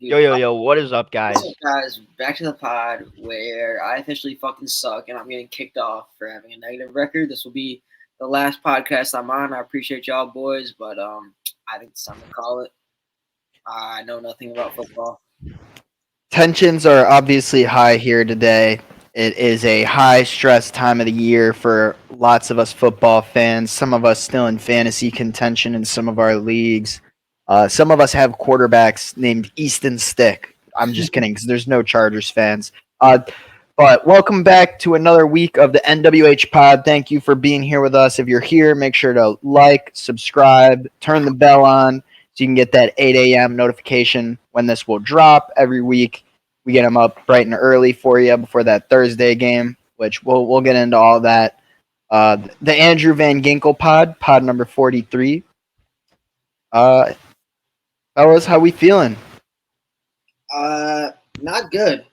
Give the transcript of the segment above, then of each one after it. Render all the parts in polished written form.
Yo, Dude, yo, yo, what is up, what's guys? up, guys? Back to the pod where I officially fucking suck and I'm getting kicked off for having a negative record. This will be the last podcast I'm on. I appreciate y'all, boys, but I think it's time to call it. I know nothing about football. Tensions are obviously high here today. It is a high stress time of the year for lots of us football fans. Some of us still in fantasy contention in some of our leagues. Some of us have quarterbacks named Easton Stick. I'm just kidding because there's no Chargers fans. But welcome back to another week of the NWH pod. Thank you for being here with us. If you're here, make sure to like, subscribe, turn the bell on so you can get that 8 a.m. notification when this will drop every week. We get them up bright and early for you before that Thursday game, which we'll get into all that. The Andrew Van Ginkel pod number 43. Fellas, how we feeling? Not good,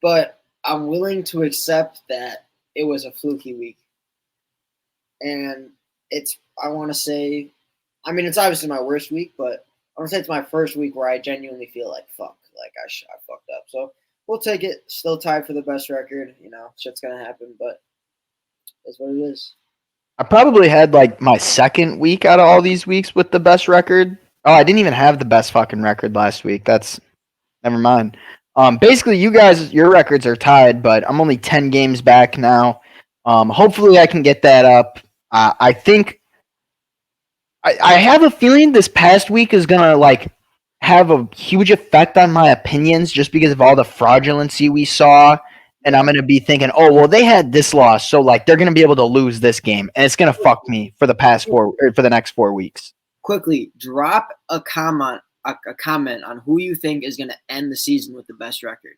but I'm willing to accept that it was a fluky week. And I want to say, it's obviously my worst week, but I want to say it's my first week where I genuinely feel like fuck, like I fucked up. So we'll take it. Still tied for the best record. Shit's gonna happen, but it's what it is. I probably had like my second week out of all these weeks with the best record. Oh, I didn't even have the best fucking record last week. That's never mind. Basically, you guys, your records are tied, but I'm only 10 games back now. Hopefully, I can get that up. I think I have a feeling this past week is gonna like have a huge effect on my opinions just because of all the fraudulency we saw. And I'm gonna be thinking, oh well, they had this loss, so like they're gonna be able to lose this game, and it's gonna fuck me for the next 4 weeks. Quickly, drop a comment on who you think is gonna end the season with the best record.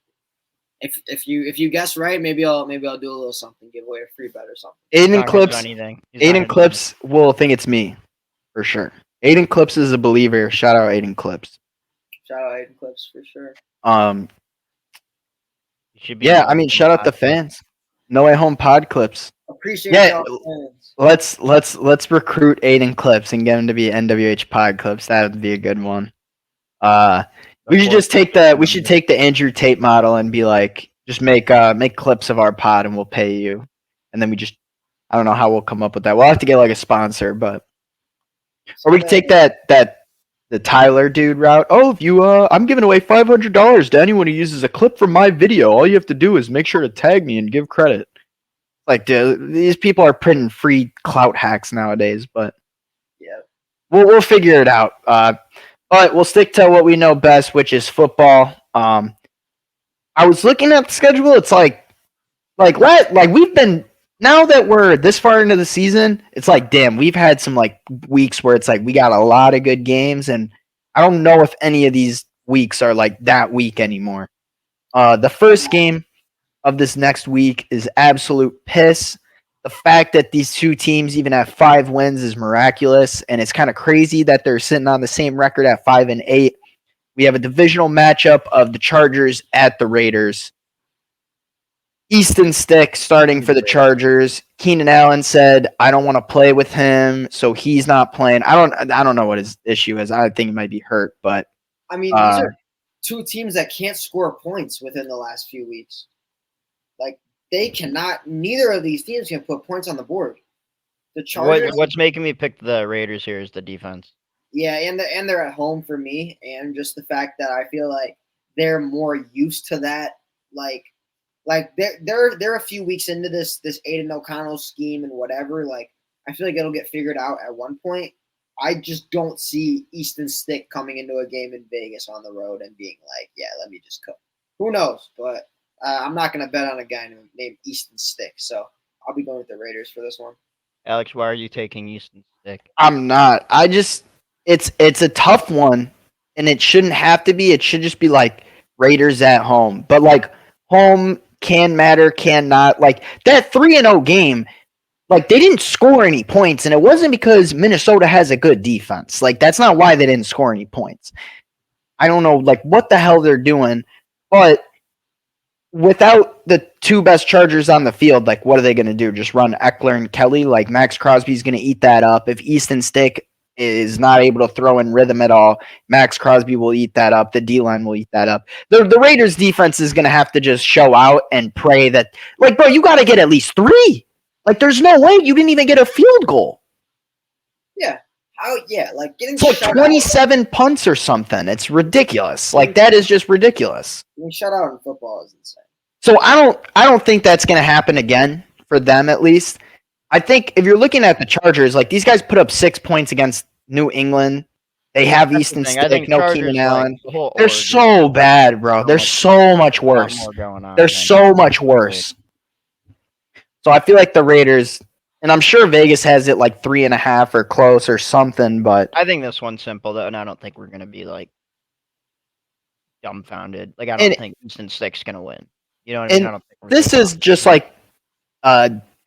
If you guess right, maybe I'll do a little something, give away a free bet or something. Aiden Clips will think it's me for sure. Aiden Clips is a believer. Shout out Aiden Clips. Shout out Aiden Clips for sure. Shout out the fans. No Way Home pod clips. Appreciate y'all fans. Let's recruit Aiden Clips and get him to be NWH pod clips. That would be a good one. We should take the Andrew Tate model and be like, just make clips of our pod and we'll pay you. And then I don't know how we'll come up with that. We'll have to get like a sponsor, but or we can take the Tyler dude route. Oh, if you I'm giving away $500 to anyone who uses a clip from my video. All you have to do is make sure to tag me and give credit. Like, dude, these people are printing free clout hacks nowadays, but yeah, we'll figure it out. But we'll stick to what we know best, which is football. I was looking at the schedule. It's like we've been, now that we're this far into the season, it's like, damn, we've had some like weeks where it's like we got a lot of good games, and I don't know if any of these weeks are like that week anymore. The first game of this next week is absolute piss. The fact that these two teams even have 5 wins is miraculous, and it's kind of crazy that they're sitting on the same record at 5-8. We have a divisional matchup of the Chargers at the Raiders. Easton Stick starting for the Chargers. Keenan Allen said, "I don't want to play with him, so he's not playing." I don't know what his issue is. I think he might be hurt, but these are two teams that can't score points within the last few weeks. Like, they cannot. Neither of these teams can put points on the board. The Chargers. What's making me pick the Raiders here is the defense. Yeah, and they're at home for me, and just the fact that I feel like they're more used to that. Like they're a few weeks into this Aiden O'Connell scheme and whatever. Like, I feel like it'll get figured out at one point. I just don't see Easton Stick coming into a game in Vegas on the road and being like, yeah, let me just cook. Who knows? But I'm not going to bet on a guy named Easton Stick. So I'll be going with the Raiders for this one. Alex, why are you taking Easton Stick? I'm not. It's a tough one, and it shouldn't have to be. It should just be like Raiders at home. But like home can matter, cannot. Like that 3-0 game, like they didn't score any points, and it wasn't because Minnesota has a good defense. Like that's not why they didn't score any points. I don't know like what the hell they're doing, but without the two best Chargers on the field, like what are they going to do? Just run Eckler and Kelly? Like Max Crosby's going to eat that up. If Easton Stick is not able to throw in rhythm at all. Max Crosby will eat that up. The D-line will eat that up. The Raiders defense is going to have to just show out and pray that, like, bro, you got to get at least 3. Like, there's no way you didn't even get a field goal. Yeah. How? Yeah, like getting It's like shut 27 punts or something. It's ridiculous. Like, that is just ridiculous. Getting shut out in football is insane. So I don't think that's going to happen again for them, at least. I think if you're looking at the Chargers, like, these guys put up 6 points against New England. They have That's Easton the thing. I Stick, think no Chargers, Keenan like, Allen. the whole They're org so bad, bro. They're so much a lot worse. more going on They're than- so much worse. So I feel like the Raiders, and I'm sure Vegas has it like 3.5 or close or something, but I think this one's simple though, and I don't think we're gonna be like dumbfounded. Like I don't think Houston Stick's gonna win. You know what I mean? I don't think we're this gonna is just like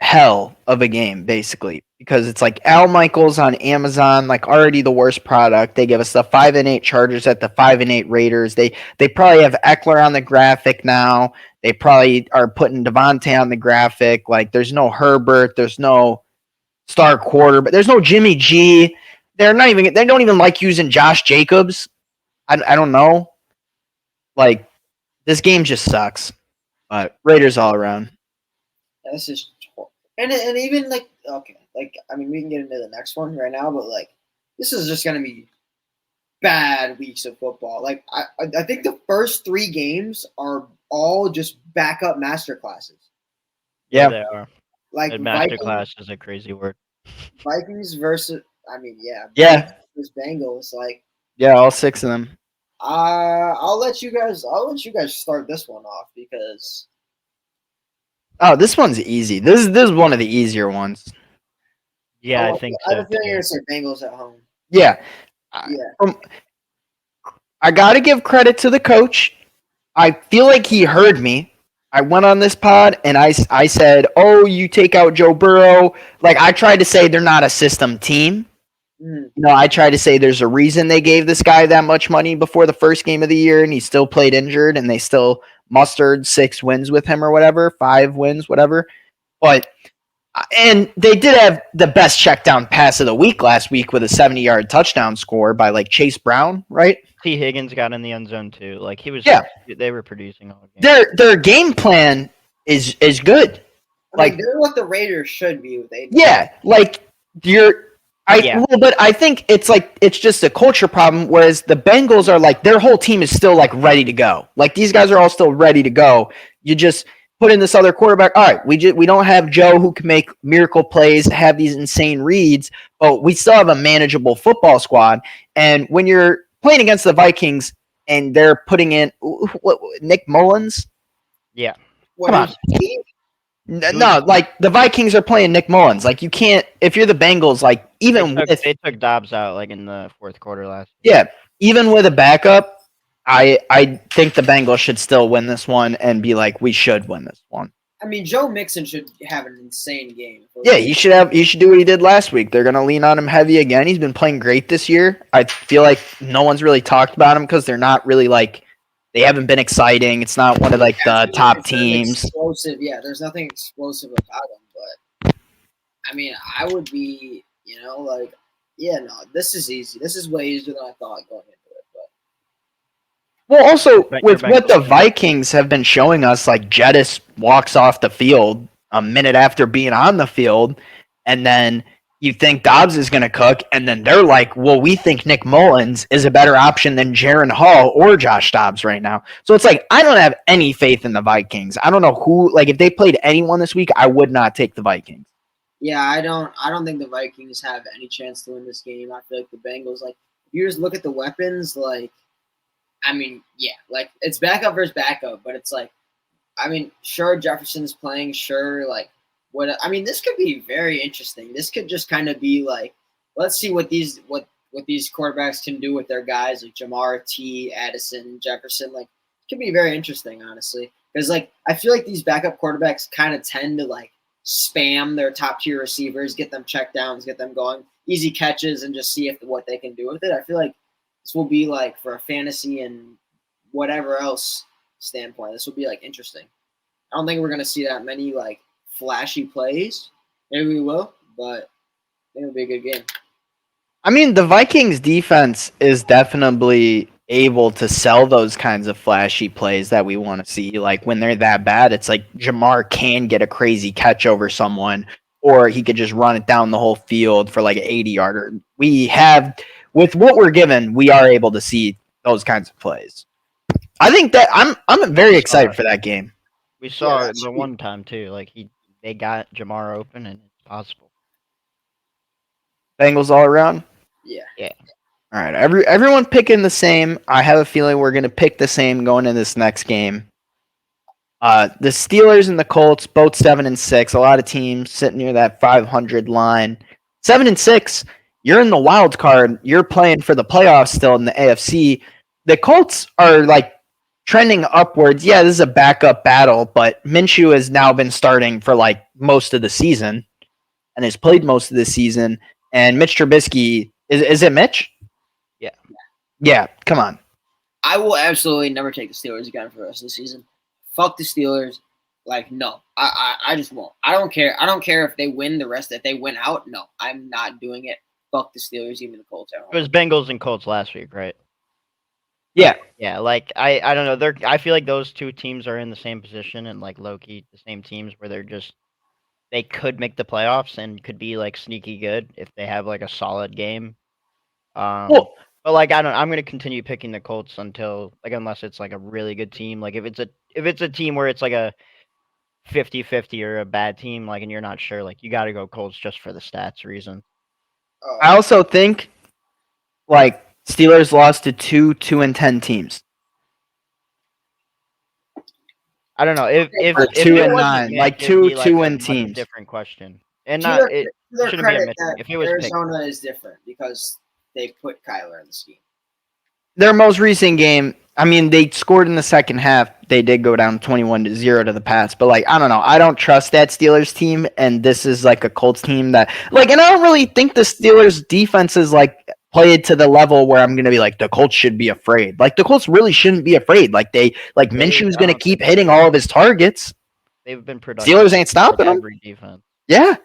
hell of a game, basically, because it's like Al Michaels on Amazon, like already the worst product. They give us the 5-8 Chargers at the 5-8 Raiders. They probably have Eckler on the graphic now. They probably are putting Devontae on the graphic. Like there's no Herbert, there's no star quarter, but there's no Jimmy G. They don't even like using Josh Jacobs. I don't know. Like this game just sucks. But Raiders all around. That's just and even like okay, like I mean we can get into the next one right now, but like this is just gonna be bad weeks of football. Like I think the first 3 games are all just backup master classes. Yeah. they are. Like And masterclass is a crazy word. Vikings versus I mean yeah versus Bengals. Like Yeah, all 6 of them. I'll let you guys start this one off because Oh, this one's easy. This is one of the easier ones. Yeah, I think I so. have a feeling you're too. gonna say Bengals at home. Yeah. Yeah. I got to give credit to the coach. I feel like he heard me. I went on this pod and I said, "Oh, you take out Joe Burrow." Like I tried to say they're not a system team. Mm. You know, I tried to say there's a reason they gave this guy that much money before the first game of the year and he still played injured and they still mustered 6 wins with him or whatever, 5 wins, whatever. But and they did have the best check down pass of the week last week with a 70-yard touchdown score by like Chase Brown, right? T. Higgins got in the end zone too. Like he was. Yeah. They were producing all game. Their game plan is good. I mean, they're what the Raiders should be. Yeah, like but I think it's just a culture problem. Whereas the Bengals are like their whole team is still like ready to go. Like these guys are all still ready to go. You just put in this other quarterback. All right, we don't have Joe who can make miracle plays, have these insane reads, but we still have a manageable football squad. And when you're playing against the Vikings and they're putting in Nick Mullins, Yeah, come on. No, like the Vikings are playing Nick Mullins. Like you can't if you're the Bengals. Like even they took Dobbs out like in the 4th quarter last. Yeah, even with a backup, I think the Bengals should still win this one and be like we should win this one. I mean, Joe Mixon should have an insane game. Yeah, he should do what he did last week. They're gonna lean on him heavy again. He's been playing great this year. I feel like no one's really talked about him because they're not really like. They haven't been exciting. It's not one of like the top teams. Explosive, yeah. There's nothing explosive about him, but I mean, I would be, like, yeah, no, this is easy. This is way easier than I thought going into it. But Well, also with what the Vikings have been showing us, like Jettis walks off the field a minute after being on the field, and then you think Dobbs is going to cook, and then they're like, well, we think Nick Mullins is a better option than Jaron Hall or Josh Dobbs right now. So it's like, I don't have any faith in the Vikings. I don't know who, like, if they played anyone this week, I would not take the Vikings. Yeah, I don't think the Vikings have any chance to win this game. I feel like the Bengals, like, if you just look at the weapons, like, I mean, yeah, like, it's backup versus backup, but it's like, I mean, sure, Jefferson's playing, sure, like, this could be very interesting. This could just kind of be like, let's see what these quarterbacks can do with their guys like Jamar, T, Addison, Jefferson. Like, it could be very interesting, honestly, because like I feel like these backup quarterbacks kind of tend to like spam their top tier receivers, get them check downs, get them going, easy catches, and just see what they can do with it. I feel like this will be like for a fantasy and whatever else standpoint, this will be like interesting. I don't think we're gonna see that many like flashy plays. Maybe we will, but I think it'll be a good game. I mean, the Vikings defense is definitely able to sell those kinds of flashy plays that we want to see. Like when they're that bad, it's like Jamar can get a crazy catch over someone, or he could just run it down the whole field for like an 80-yarder. We have, with what we're given, we are able to see those kinds of plays. I think that I'm very excited for that game. We saw that it the should be- one time too. Like they got Jamar open and it's possible. Bengals all around. Yeah. All right, everyone picking the same. I have a feeling we're going to pick the same going into this next game. The Steelers and the Colts, both 7-6. A lot of teams sitting near that 500 line. 7-6. You're in the wild card. You're playing for the playoffs still in the AFC. The Colts are like trending upwards. Yeah, this is a backup battle, but Minshew has now been starting for like most of the season and has played most of the season. And Mitch Trubisky, is it Mitch? Yeah. Yeah, come on. I will absolutely never take the Steelers again for the rest of the season. Fuck the Steelers. Like, no. I just won't. I don't care. I don't care if they win the rest, if they win out. No, I'm not doing it. Fuck the Steelers, even the Colts. It was Bengals and Colts last week, right? Yeah. Yeah, like I don't know. I feel like those two teams are in the same position and like low-key the same teams where they could make the playoffs and could be like sneaky good if they have like a solid game. Well, But like I'm gonna continue picking the Colts until like unless it's like a really good team. Like if it's a team where it's like a 50-50 or a bad team, like and you're not sure, like you gotta go Colts just for the stats reason. I also think like Steelers lost to 2-10 teams. I don't know if Or if 2 it and wasn't 9, Mitch, like it'd two be, like, a two-win much teams. different question, and To not their, it to their shouldn't be a credit, Mitch. that If it was picked, Arizona is different because they put Kyler in the scheme. Their most recent game, I mean, they scored in the second half. They did go down 21-0 to the Pats, but like I don't know, I don't trust that Steelers team, and this is like a Colts team that like, and I don't really think the Steelers defense is like played to the level where I'm gonna be like the Colts should be afraid. Like the Colts really shouldn't be afraid. Like Minshew's I gonna don't keep think hitting so. all of his targets. they've been productive. Steelers ain't stopping them. Every defense. Yeah.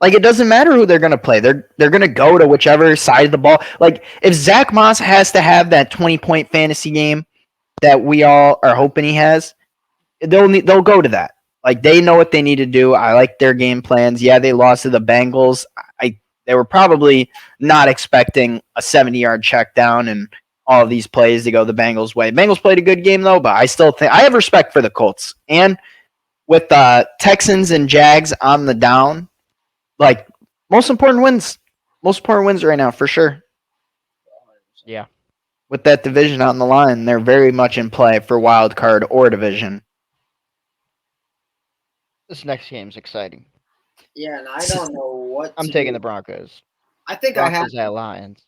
Like it doesn't matter who they're gonna play. They're gonna go to whichever side of the ball. Like if Zach Moss has to have that 20-point fantasy game that we all are hoping he has, they'll go to that. Like they know what they need to do. I like their game plans. Yeah, they lost to the Bengals. They were probably not expecting a 70-yard check down and all of these plays to go the Bengals' way. Bengals played a good game though, but I still think I have respect for the Colts. And with Texans and Jags on the down, like most important wins right now for sure. Yeah. With that division on the line, they're very much in play for wild card or division. This next game's exciting. Yeah, and I don't know what I'm to taking do. the Broncos. I think I have Broncos to. at Lions.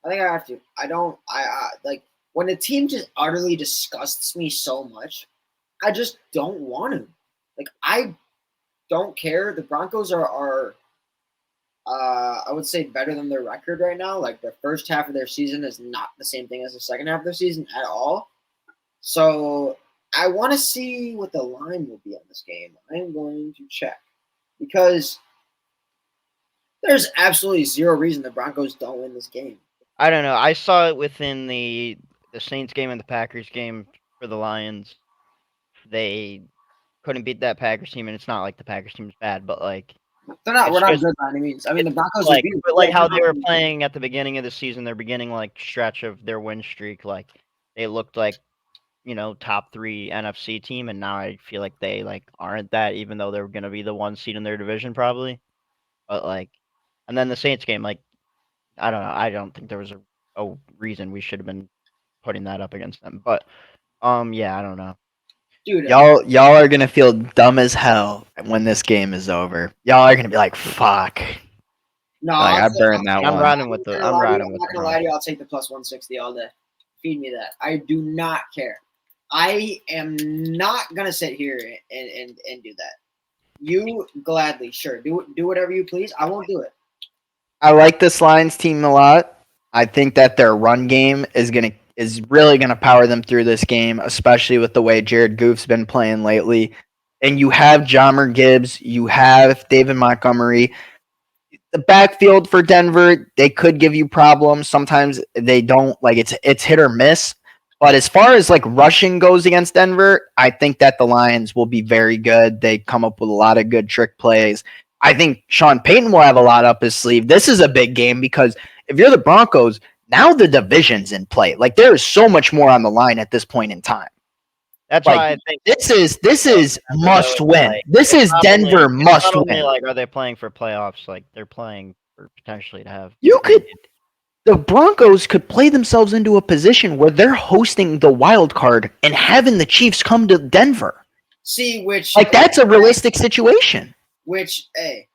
I think I have to. I like when a team just utterly disgusts me so much, I just don't want to. Like I don't care. The Broncos are I would say better than their record right now. Like the first half of their season is not the same thing as the second half of their season at all. So I want to see what the line will be on this game. I am going to check because there's absolutely zero reason the Broncos don't win this game. I don't know. I saw it within the Saints game and the Packers game for the Lions. They couldn't beat that Packers team, and it's not like the Packers team is bad, but like They're not. It's We're not just- good by any means. I mean, the Broncos like, are but like how they were playing at the beginning of the season, their beginning like stretch of their win streak, like they looked like top 3 NFC team, and now I feel like they like aren't that, even though they're gonna be the 1 seed in their division probably. But like, and then the Saints game, like I don't know. I don't think there was a reason we should have been putting that up against them. But yeah, I don't know. Dude, Y'all are gonna feel dumb as hell when this game is over. Y'all are gonna be like, "Fuck." no, Like, I I'll say- burned that I'm one. riding with the. I'm I'm riding not with gonna the. lie to you. I'll take the plus 160 all day. Feed me that. I do not care. I am not gonna sit here and do that. You gladly, sure, do whatever you please. I won't do it. I like this Lions team a lot. I think that their run game is really gonna power them through this game, especially with the way Jared Goff's been playing lately. And you have Jahmyr Gibbs, you have David Montgomery. the backfield for Denver, they could give you problems. Sometimes they don't. Like it's hit or miss. But as far as like rushing goes against Denver, I think that the Lions will be very good. They come up with a lot of good trick plays. I think Sean Payton will have a lot up his sleeve. This is a big game because if you're the Broncos, now the division's in play. Like there is so much more on the line at this point in time. That's Like why I think this is must win. like, This is Denver it's must not only win. like are they playing for playoffs, like they're playing for potentially to have. You could the Broncos could play themselves into a position where they're hosting the wild card and having the Chiefs come to Denver. See, which Like that's a realistic situation. Which, hey,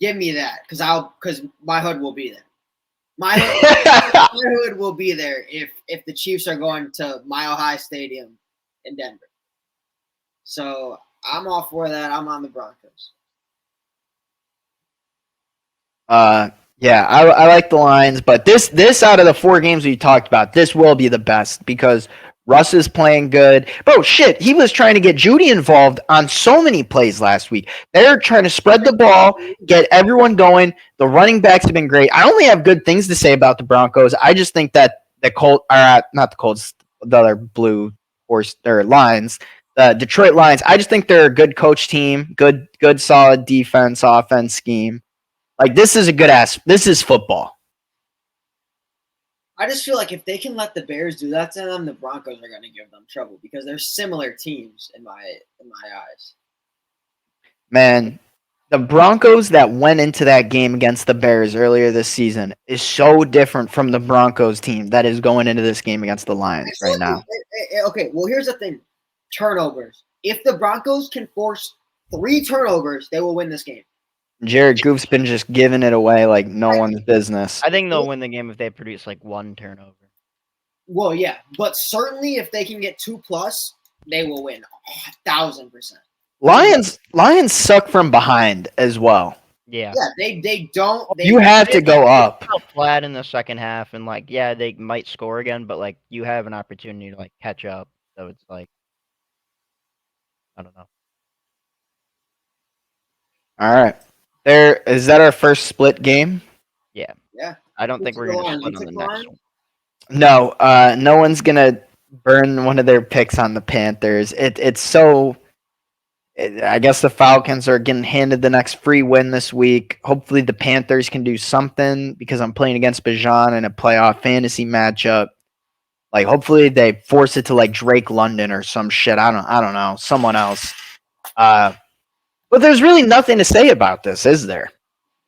give me that because my hood will be there. My hood will be there if the Chiefs are going to Mile High Stadium in Denver. So I'm all for that. I'm on the Broncos. Yeah, I like the Lions, but this out of the 4 games we talked about, this will be the best because Russ is playing good. Bro, shit, he was trying to get Judy involved on so many plays last week. They're trying to spread the ball, get everyone going. The running backs have been great. I only have good things to say about the Broncos. I just think that the Colts are not the Colts, the other blue horse or Lions, the Detroit Lions. I just think they're a good coach team, good solid defense, offense scheme. Like this is this is football. I just feel like if they can let the Bears do that to them, the Broncos are going to give them trouble because they're similar teams in my eyes. Man, the Broncos that went into that game against the Bears earlier this season is so different from the Broncos team that is going into this game against the Lions right now. Okay, well here's the thing. Turnovers. If the Broncos can force 3 turnovers, they will win this game. Jared Goff's been just giving it away like no one's business. I think they'll win the game if they produce like 1 turnover. Well, yeah, but certainly if they can get 2+, they will win 1,000%. Lions suck from behind as well. Yeah. Yeah, they don't. You have to go up. Flat in the second half, and like, yeah, they might score again, but like, you have an opportunity to like catch up. So it's like, I don't know. All right. Is that our first split game? Yeah. Yeah. I don't think we're gonna split on the next one. No, no one's gonna burn one of their picks on the Panthers. It's so. I guess the Falcons are getting handed the next free win this week. Hopefully, the Panthers can do something because I'm playing against Bijan in a playoff fantasy matchup. Like, hopefully, they force it to like Drake London or some shit. I don't know, someone else. But there's really nothing to say about this, is there?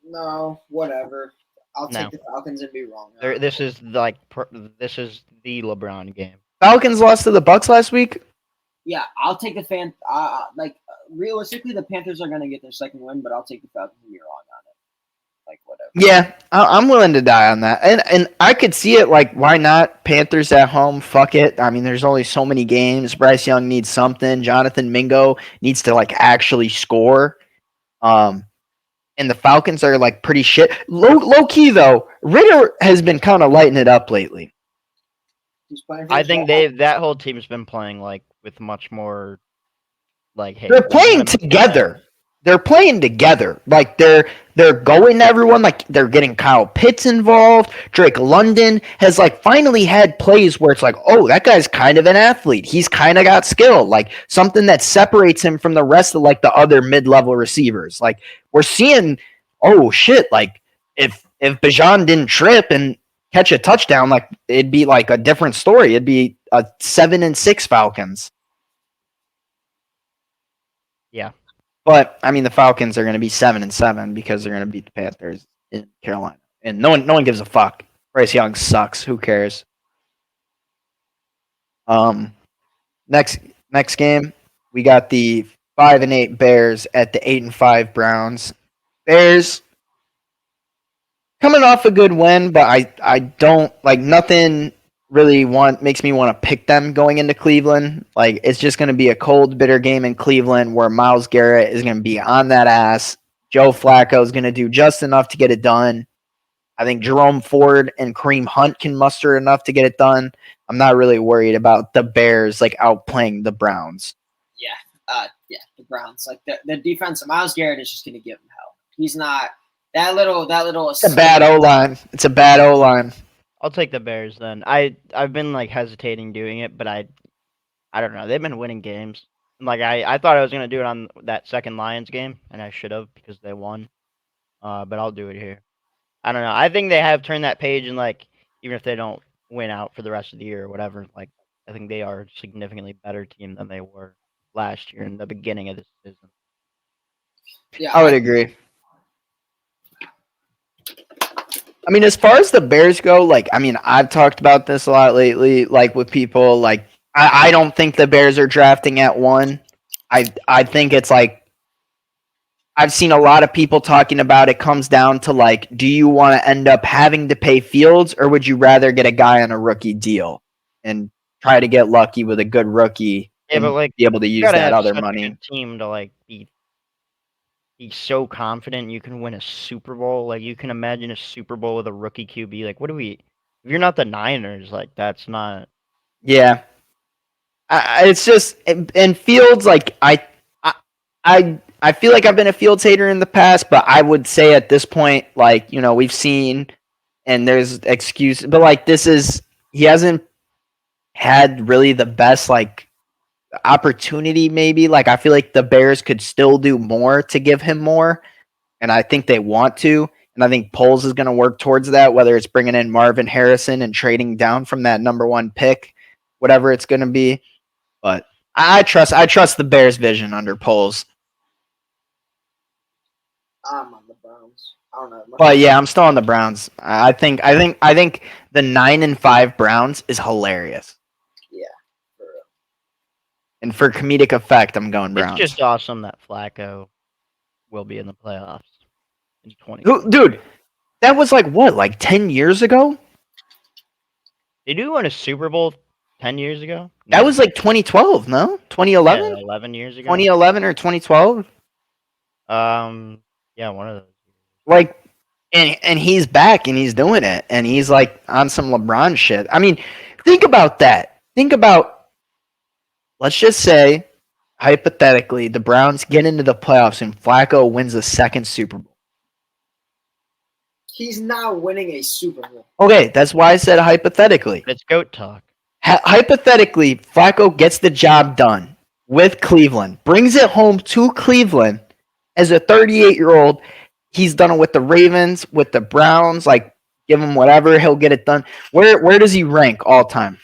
No, whatever. I'll take the Falcons and be wrong. This is this is the LeBron game. Falcons lost to the Bucks last week. Yeah, I'll take the realistically, the Panthers are going to get their second win, but I'll take the Falcons and be wrong on it. Like, whatever. Yeah, I'm willing to die on that. And I could see it, like, why not? Panthers at home, fuck it. I mean, there's only so many games. Bryce Young needs something. Jonathan Mingo needs to, like, actually score. And the Falcons are, like, pretty shit. Low key, though, Ritter has been kind of lighting it up lately. I think that whole team's been playing, like, with much more, like, hey, they're playing together. They're playing together. Like they're going to everyone. Like they're getting Kyle Pitts involved. Drake London has like finally had plays where it's like, oh, that guy's kind of an athlete. He's kind of got skill. Like something that separates him from the rest of like the other mid-level receivers. Like we're seeing, oh shit, like if Bijan didn't trip and catch a touchdown, like it'd be like a different story. It'd be a 7-6 Falcons. Yeah. But I mean, the Falcons are going to be 7-7 because they're going to beat the Panthers in Carolina, and no one gives a fuck. Bryce Young sucks. Who cares? Next game, we got the 5-8 Bears at the 8-5 Browns. Bears coming off a good win, but I don't like nothing. Really makes me want to pick them going into Cleveland. Like it's just going to be a cold, bitter game in Cleveland where Myles Garrett is going to be on that ass. Joe Flacco is going to do just enough to get it done. I think Jerome Ford and Kareem Hunt can muster enough to get it done. I'm not really worried about the Bears like outplaying the Browns. Yeah, the Browns. Like the defense, Myles Garrett is just going to give them hell. He's not that little. It's a bad O-line. It's a bad O-line. I'll take the Bears then. I've been like hesitating doing it, but I don't know. They've been winning games. Like I thought I was gonna do it on that second Lions game, and I should have because they won. But I'll do it here. I don't know. I think they have turned that page, and like even if they don't win out for the rest of the year or whatever, like I think they are a significantly better team than they were last year in the beginning of the season. Yeah, I would agree. I mean, as far as the Bears go, like, I mean, I've talked about this a lot lately, like with people. Like, I don't think the Bears are drafting at 1. I think it's like I've seen a lot of people talking about it comes down to like, do you want to end up having to pay Fields, or would you rather get a guy on a rookie deal and try to get lucky with a good rookie and but like be able to you use gotta that have other such a money? good team to like be so confident you can win a Super Bowl. Like you can imagine a Super Bowl with a rookie QB. Like what do we? If you're not the Niners, like that's not. Yeah, it's just and Fields. Like I feel like I've been a Fields hater in the past, but I would say at this point, like we've seen and there's excuse, but like he hasn't had really the best like opportunity. Maybe like I feel like the Bears could still do more to give him more. And I think they want to. And I think Poles is going to work towards that, whether it's bringing in Marvin Harrison and trading down from that number 1 pick, whatever it's going to be. But I trust the Bears' vision under Poles. I'm on the Browns. I don't know. But yeah, I'm still on the Browns. I think the 9-5 Browns is hilarious. Yeah, for real. And for comedic effect, I'm going Browns. It's just awesome that Flacco will be in the playoffs in 20. Dude, that was like 10 years ago? Did you win a Super Bowl 10 years ago? That was like 2012, no? 2011? Yeah, 11 years ago. 2011 or 2012? Yeah, one of those. Like, and he's back and he's doing it, and he's like on some LeBron shit. I mean, think about that. Let's just say, hypothetically, the Browns get into the playoffs and Flacco wins the second Super Bowl. He's not winning a Super Bowl. Okay, that's why I said hypothetically. It's GOAT talk. Hypothetically, Flacco gets the job done with Cleveland, brings it home to Cleveland as a 38-year-old. He's done it with the Ravens, with the Browns. Like, give him whatever, he'll get it done. Where does he rank all time?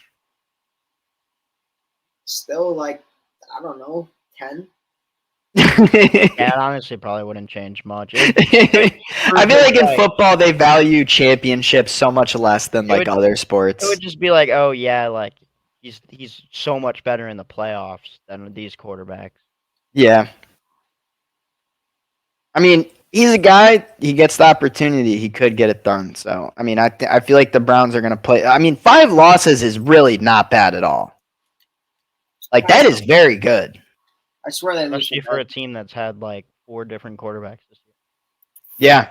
Still, like, I don't know, 10. Yeah, it honestly probably wouldn't change much. I feel like in football they value championships so much less than like other sports. It would just be like, oh yeah, like he's so much better in the playoffs than these quarterbacks. Yeah. I mean, he's a guy, he gets the opportunity, he could get it done. So, I mean, I feel like the Browns are going to play. I mean, 5 losses is really not bad at all. Like, that is very good. I swear they lose. Especially for a team that's had like 4 different quarterbacks this year. Yeah.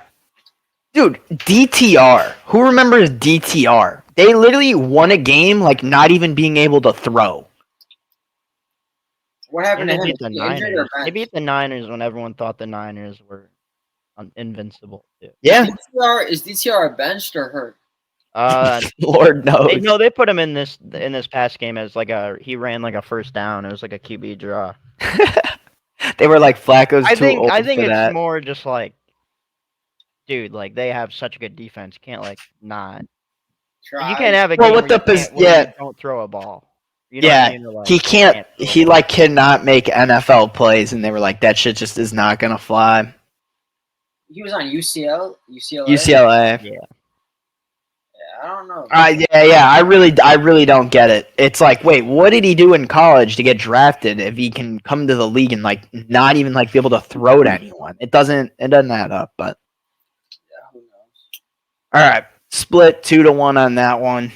Dude, DTR. Who remembers DTR? They literally won a game like not even being able to throw. What happened to him? The Niners. They beat the Niners when everyone thought the Niners were invincible. Too. Yeah. Is DTR benched or hurt? Lord knows. They put him in this past game as like he ran like a first down. It was like a QB draw. They were like Flacco's I too think old it's for that. more just like, dude, like they have such a good defense. You can't like not. Try. You can't have a game where you don't throw a ball. You know what I mean? Like, he can't. He like cannot make NFL plays, and they were like, that shit just is not gonna fly. He was on UCLA. Yeah. I don't know. Yeah. I really don't get it. It's like, wait, what did he do in college to get drafted if he can come to the league and like not even like be able to throw to anyone? It doesn't add up. But yeah, who knows? All right, split 2-1 on that one.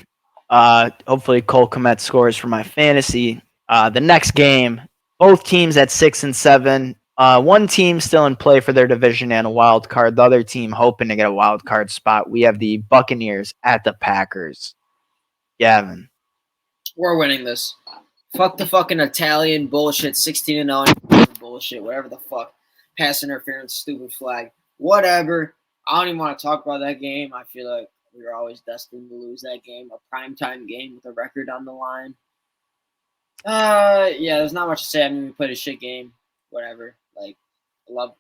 Hopefully Cole Kmet scores for my fantasy. The next game, both teams at 6-7. One team still in play for their division and a wild card. The other team hoping to get a wild card spot. We have the Buccaneers at the Packers. Gavin. We're winning this. Fuck the fucking Italian bullshit. 16-0 bullshit. Whatever the fuck. Pass interference. Stupid flag. whatever. I don't even want to talk about that game. I feel like we were always destined to lose that game, a primetime game with a record on the line. Yeah, there's not much to say. I mean, we played a shit game. Whatever. Like, love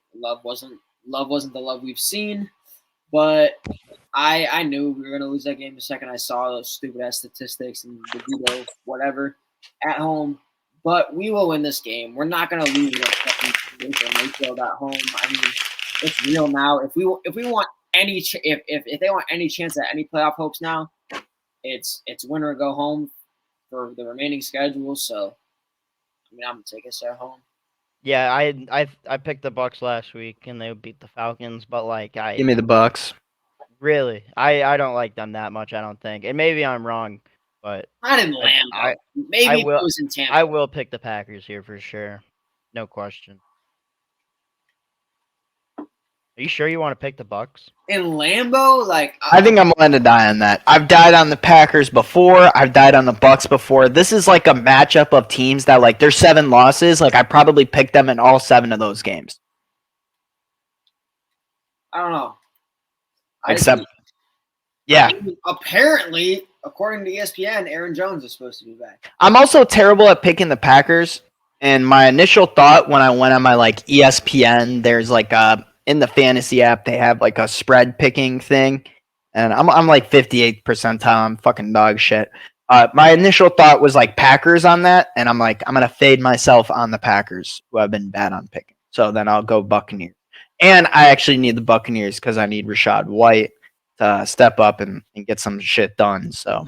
wasn't the love we've seen. But I knew we were gonna lose that game the second I saw those stupid ass statistics and the video, whatever, at home. But we will win this game. We're not gonna lose Mayfield at home. I mean, it's real now. If we want any if they want any chance at any playoff hopes now, it's win or go home for the remaining schedule. So, I mean, I'm gonna take us at home. Yeah, I picked the Bucks last week and they beat the Falcons, but like Give me the Bucks. Really, I don't like them that much. I don't think, and maybe I'm wrong, but not in Lambeau. Maybe if it was in Tampa. I will pick the Packers here for sure, no question. Are you sure you want to pick the Bucks? In Lambeau? Like, I think I'm willing to die on that. I've died on the Packers before. I've died on the Bucks before. This is like a matchup of teams that, like, there's 7 losses. Like, I probably picked them in all 7 of those games. I don't know. Except, yeah. I mean, apparently, according to ESPN, Aaron Jones is supposed to be back. I'm also terrible at picking the Packers. And my initial thought when I went on my, like, ESPN, there's like in the fantasy app, they have like a spread picking thing. And I'm like 58th percentile. I'm fucking dog shit. My initial thought was like Packers on that. And I'm like, I'm going to fade myself on the Packers, who I've been bad on picking. So then I'll go Buccaneers. And I actually need the Buccaneers because I need Rachaad White to step up and get some shit done. So,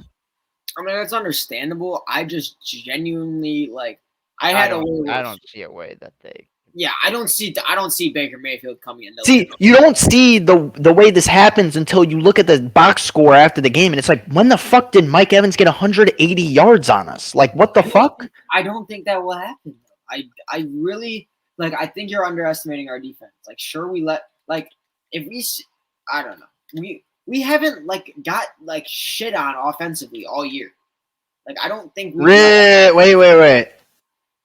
I mean, that's understandable. I just genuinely like. I don't see a way that they. Yeah, I don't see Baker Mayfield coming in. See, you don't see the way this happens until you look at the box score after the game, and it's like, when the fuck did Mike Evans get 180 yards on us? Like, what the fuck? I don't think that will happen. I really. Like, I think you're underestimating our defense. Like, sure, I don't know. We haven't, like, got, like, shit on offensively all year. Like, I don't think we... Wait.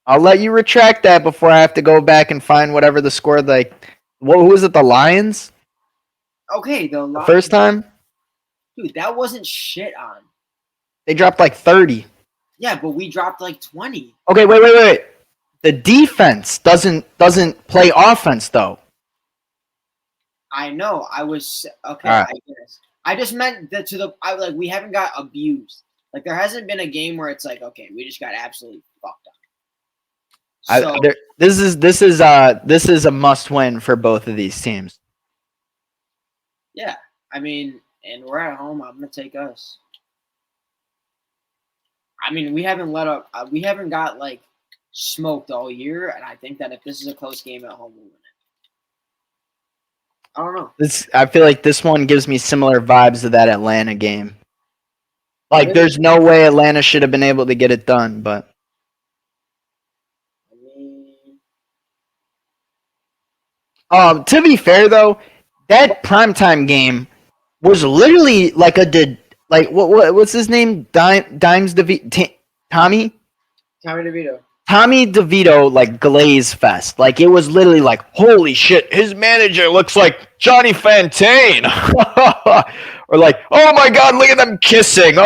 I'll let you retract that before I have to go back and find whatever the score, like... Who was it, the Lions? Okay, the Lions. First time? Dude, that wasn't shit on. They dropped, like, 30. Yeah, but we dropped, like, 20. Okay, wait. The defense doesn't play offense, though. I know. I was okay. Right. I guess. I just meant that we haven't got abused. Like, there hasn't been a game where it's like, okay, we just got absolutely fucked up. So, this is a must win for both of these teams. Yeah, I mean, and we're at home. I'm gonna take us. I mean, we haven't let up. We haven't got like smoked all year, and I think that if this is a close game at home, we'll win it. I don't know. I feel like this one gives me similar vibes to that Atlanta game. Like, there's no way Atlanta should have been able to get it done, but. To be fair though, that primetime game was literally like what's his name? Tommy DeVito. Tommy DeVito, like, glaze fest. Like, it was literally like, holy shit, his manager looks like Johnny Fontaine. Or like, oh my God, look at them kissing.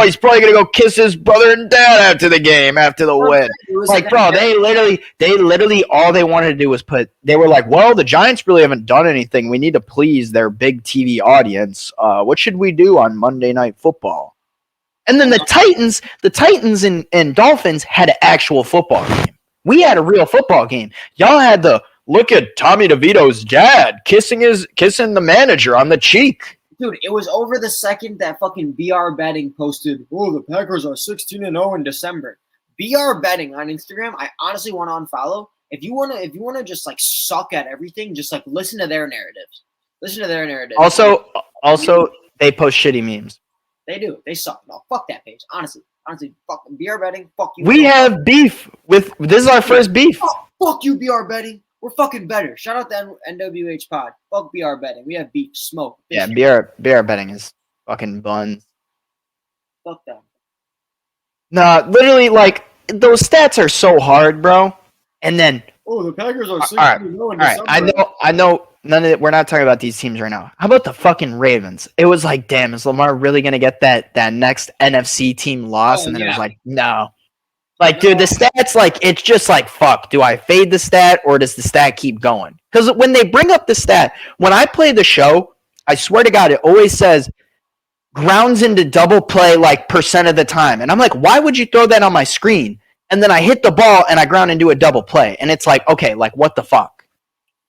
He's probably going to go kiss his brother and dad after the game, after the win. Like, bro, they literally, all they wanted to do was they were like, well, the Giants really haven't done anything. We need to please their big TV audience. What should we do on Monday Night Football? And then the Titans and Dolphins had an actual football game. We had a real football game. Y'all had to look at Tommy DeVito's dad kissing the manager on the cheek. Dude, it was over the second that fucking BR Betting posted, oh, the Packers are 16-0 in December. BR Betting on Instagram, I honestly want to unfollow. If you wanna just like suck at everything, just like listen to their narratives. Also, they post shitty memes. They do. They suck. No, fuck that page. Honestly, fuck BR Betting. Fuck you. We have beef with. This is our first beef. Fuck you, BR Betting. We're fucking better. Shout out to NWH Pod. Fuck BR Betting. We have beef. Smoke. Yeah, BR Betting is fucking buns. Fuck them. Nah, literally, like, those stats are so hard, bro. And then. Oh, the Packers are 16-0 in All right. I know. we're not talking about these teams right now. How about the fucking Ravens? It was like, damn, is Lamar really gonna get that next NFC team loss? And then it was like, no. Like, dude, the stats, like, it's just like, fuck, do I fade the stat or does the stat keep going? Because when they bring up the stat, when I play the show, I swear to God, it always says grounds into double play like percent of the time. And I'm like, why would you throw that on my screen? And then I hit the ball and I ground into a double play. And it's like, okay, like, what the fuck?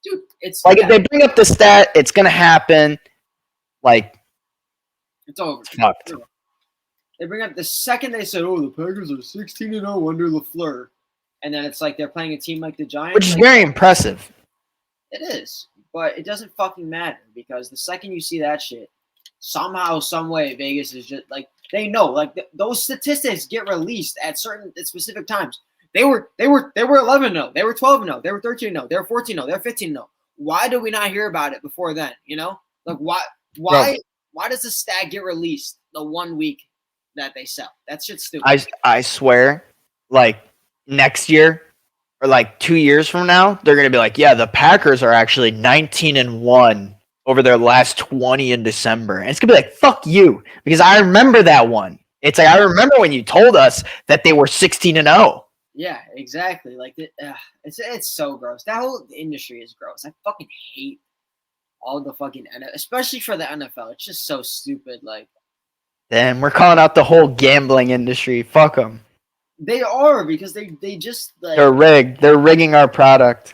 Dude, it's like, if they bring up the stat, it's going to happen. Like, it's over. It's fucked. They bring up the second they said, "Oh, the Packers are 16-0 under LaFleur," and then it's like they're playing a team like the Giants, which is like, very impressive. It is, but it doesn't fucking matter because the second you see that shit, somehow, some way, Vegas is just like they know, like those statistics get released at specific times. They were 11-0, they were 12-0, they were 13-0, they were 14-0, they were 15-0. Why do we not hear about it before then? You know, like why does the stat get released the 1 week that they sell? That shit's stupid. I swear, like next year or like 2 years from now, they're gonna be like, yeah, the Packers are actually 19-1 over their last 20 in December, and it's gonna be like, fuck you, because I remember that one. It's like, I remember when you told us that they were 16-0. Yeah, exactly. Like it's so gross. That whole industry is gross. I fucking hate all the fucking NFL, especially for the NFL. It's just so stupid. Like. Then we're calling out the whole gambling industry. Fuck them. They are, because they just like they're rigged. They're rigging our product.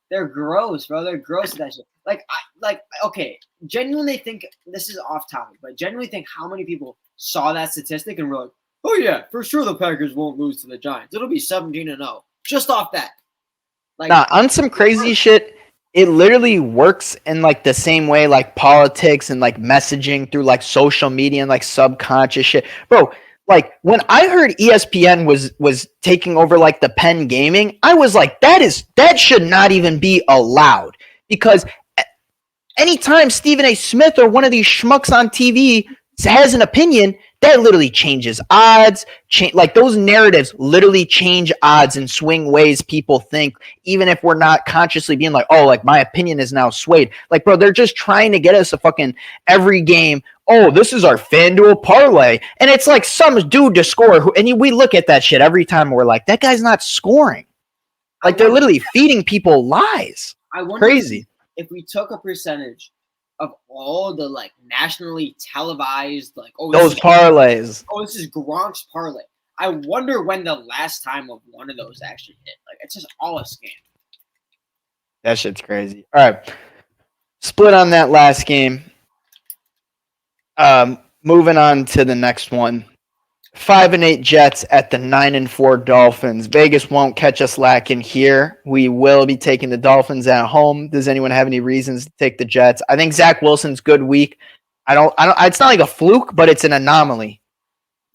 They're gross, bro. They're gross at that shit. Okay, genuinely think this is off topic, but genuinely think how many people saw that statistic and were like, "Oh yeah, for sure the Packers won't lose to the Giants. It'll be 17-0 just off that." Like, nah, on some crazy shit. It literally works in like the same way like politics and like messaging through like social media and like subconscious shit. Bro, like when I heard ESPN was taking over like the Penn Gaming, I was like, that should not even be allowed, because anytime Stephen A. Smith or one of these schmucks on TV has an opinion, that literally changes odds. Like those narratives literally change odds and swing ways people think, even if we're not consciously being like, oh, like my opinion is now swayed. Like, bro, they're just trying to get us a fucking every game. Oh, this is our FanDuel parlay. And it's like some dude to score. And we look at that shit every time and we're like, that guy's not scoring. Like they're literally feeding people lies. I wonder Crazy. If we took a percentage of all the like nationally televised, like those parlays. Oh, this is Gronk's parlay. I wonder when the last time of one of those actually hit. Like it's just all a scam. That shit's crazy. All right, split on that last game. Moving on to the next one. 5-8 Jets at the 9-4 Dolphins. Vegas won't catch us lacking here. We will be taking the Dolphins at home. Does anyone have any reasons to take the Jets? I think Zach Wilson's good week. I don't. It's not like a fluke, but it's an anomaly.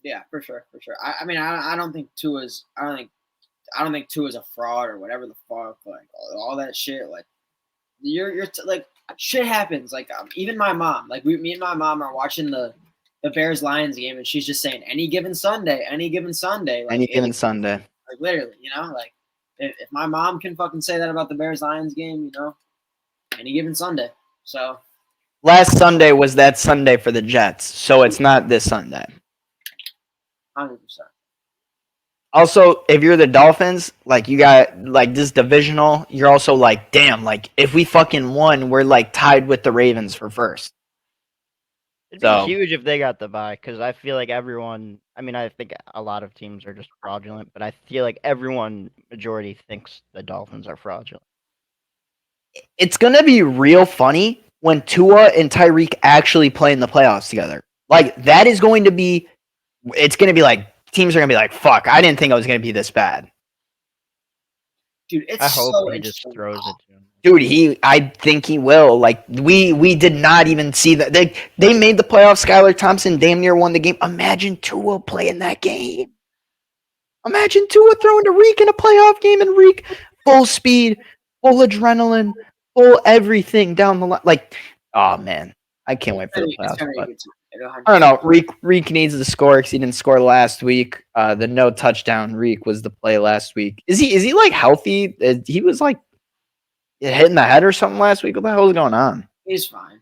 Yeah, for sure. I don't think Tua's. I don't think Tua's a fraud or whatever the fuck. Like all that shit. Like you're like shit happens. Like even my mom. Like me and my mom are watching the Bears-Lions game, and she's just saying any given Sunday. Like, any given Sunday. Like literally, you know, like if my mom can fucking say that about the Bears-Lions game, you know, any given Sunday. So last Sunday was that Sunday for the Jets, so it's not this Sunday. 100%. Also, if you're the Dolphins, like you got like this divisional, you're also like, damn, like if we fucking won, we're like tied with the Ravens for first. It'd be huge if they got the bye, because I feel like everyone, I mean, I think a lot of teams are just fraudulent, but I feel like majority thinks the Dolphins are fraudulent. It's going to be real funny when Tua and Tyreek actually play in the playoffs together. Like, that is going to be, it's going to be like, teams are going to be like, fuck, I didn't think it was going to be this bad. Dude, it's I hope so he just throws it to him. Dude, I think he will. Like we did not even see that they made the playoffs. Skylar Thompson damn near won the game. Imagine Tua playing that game. Imagine Tua throwing to Reek in a playoff game, and Reek full speed, full adrenaline, full everything down the line. Like, oh man, I can't wait for the playoffs. But I don't know. Reek needs to score because he didn't score last week. The no touchdown Reek was the play last week. Is he like healthy? He was like. get hit in the head or something last week? What the hell is going on? He's fine.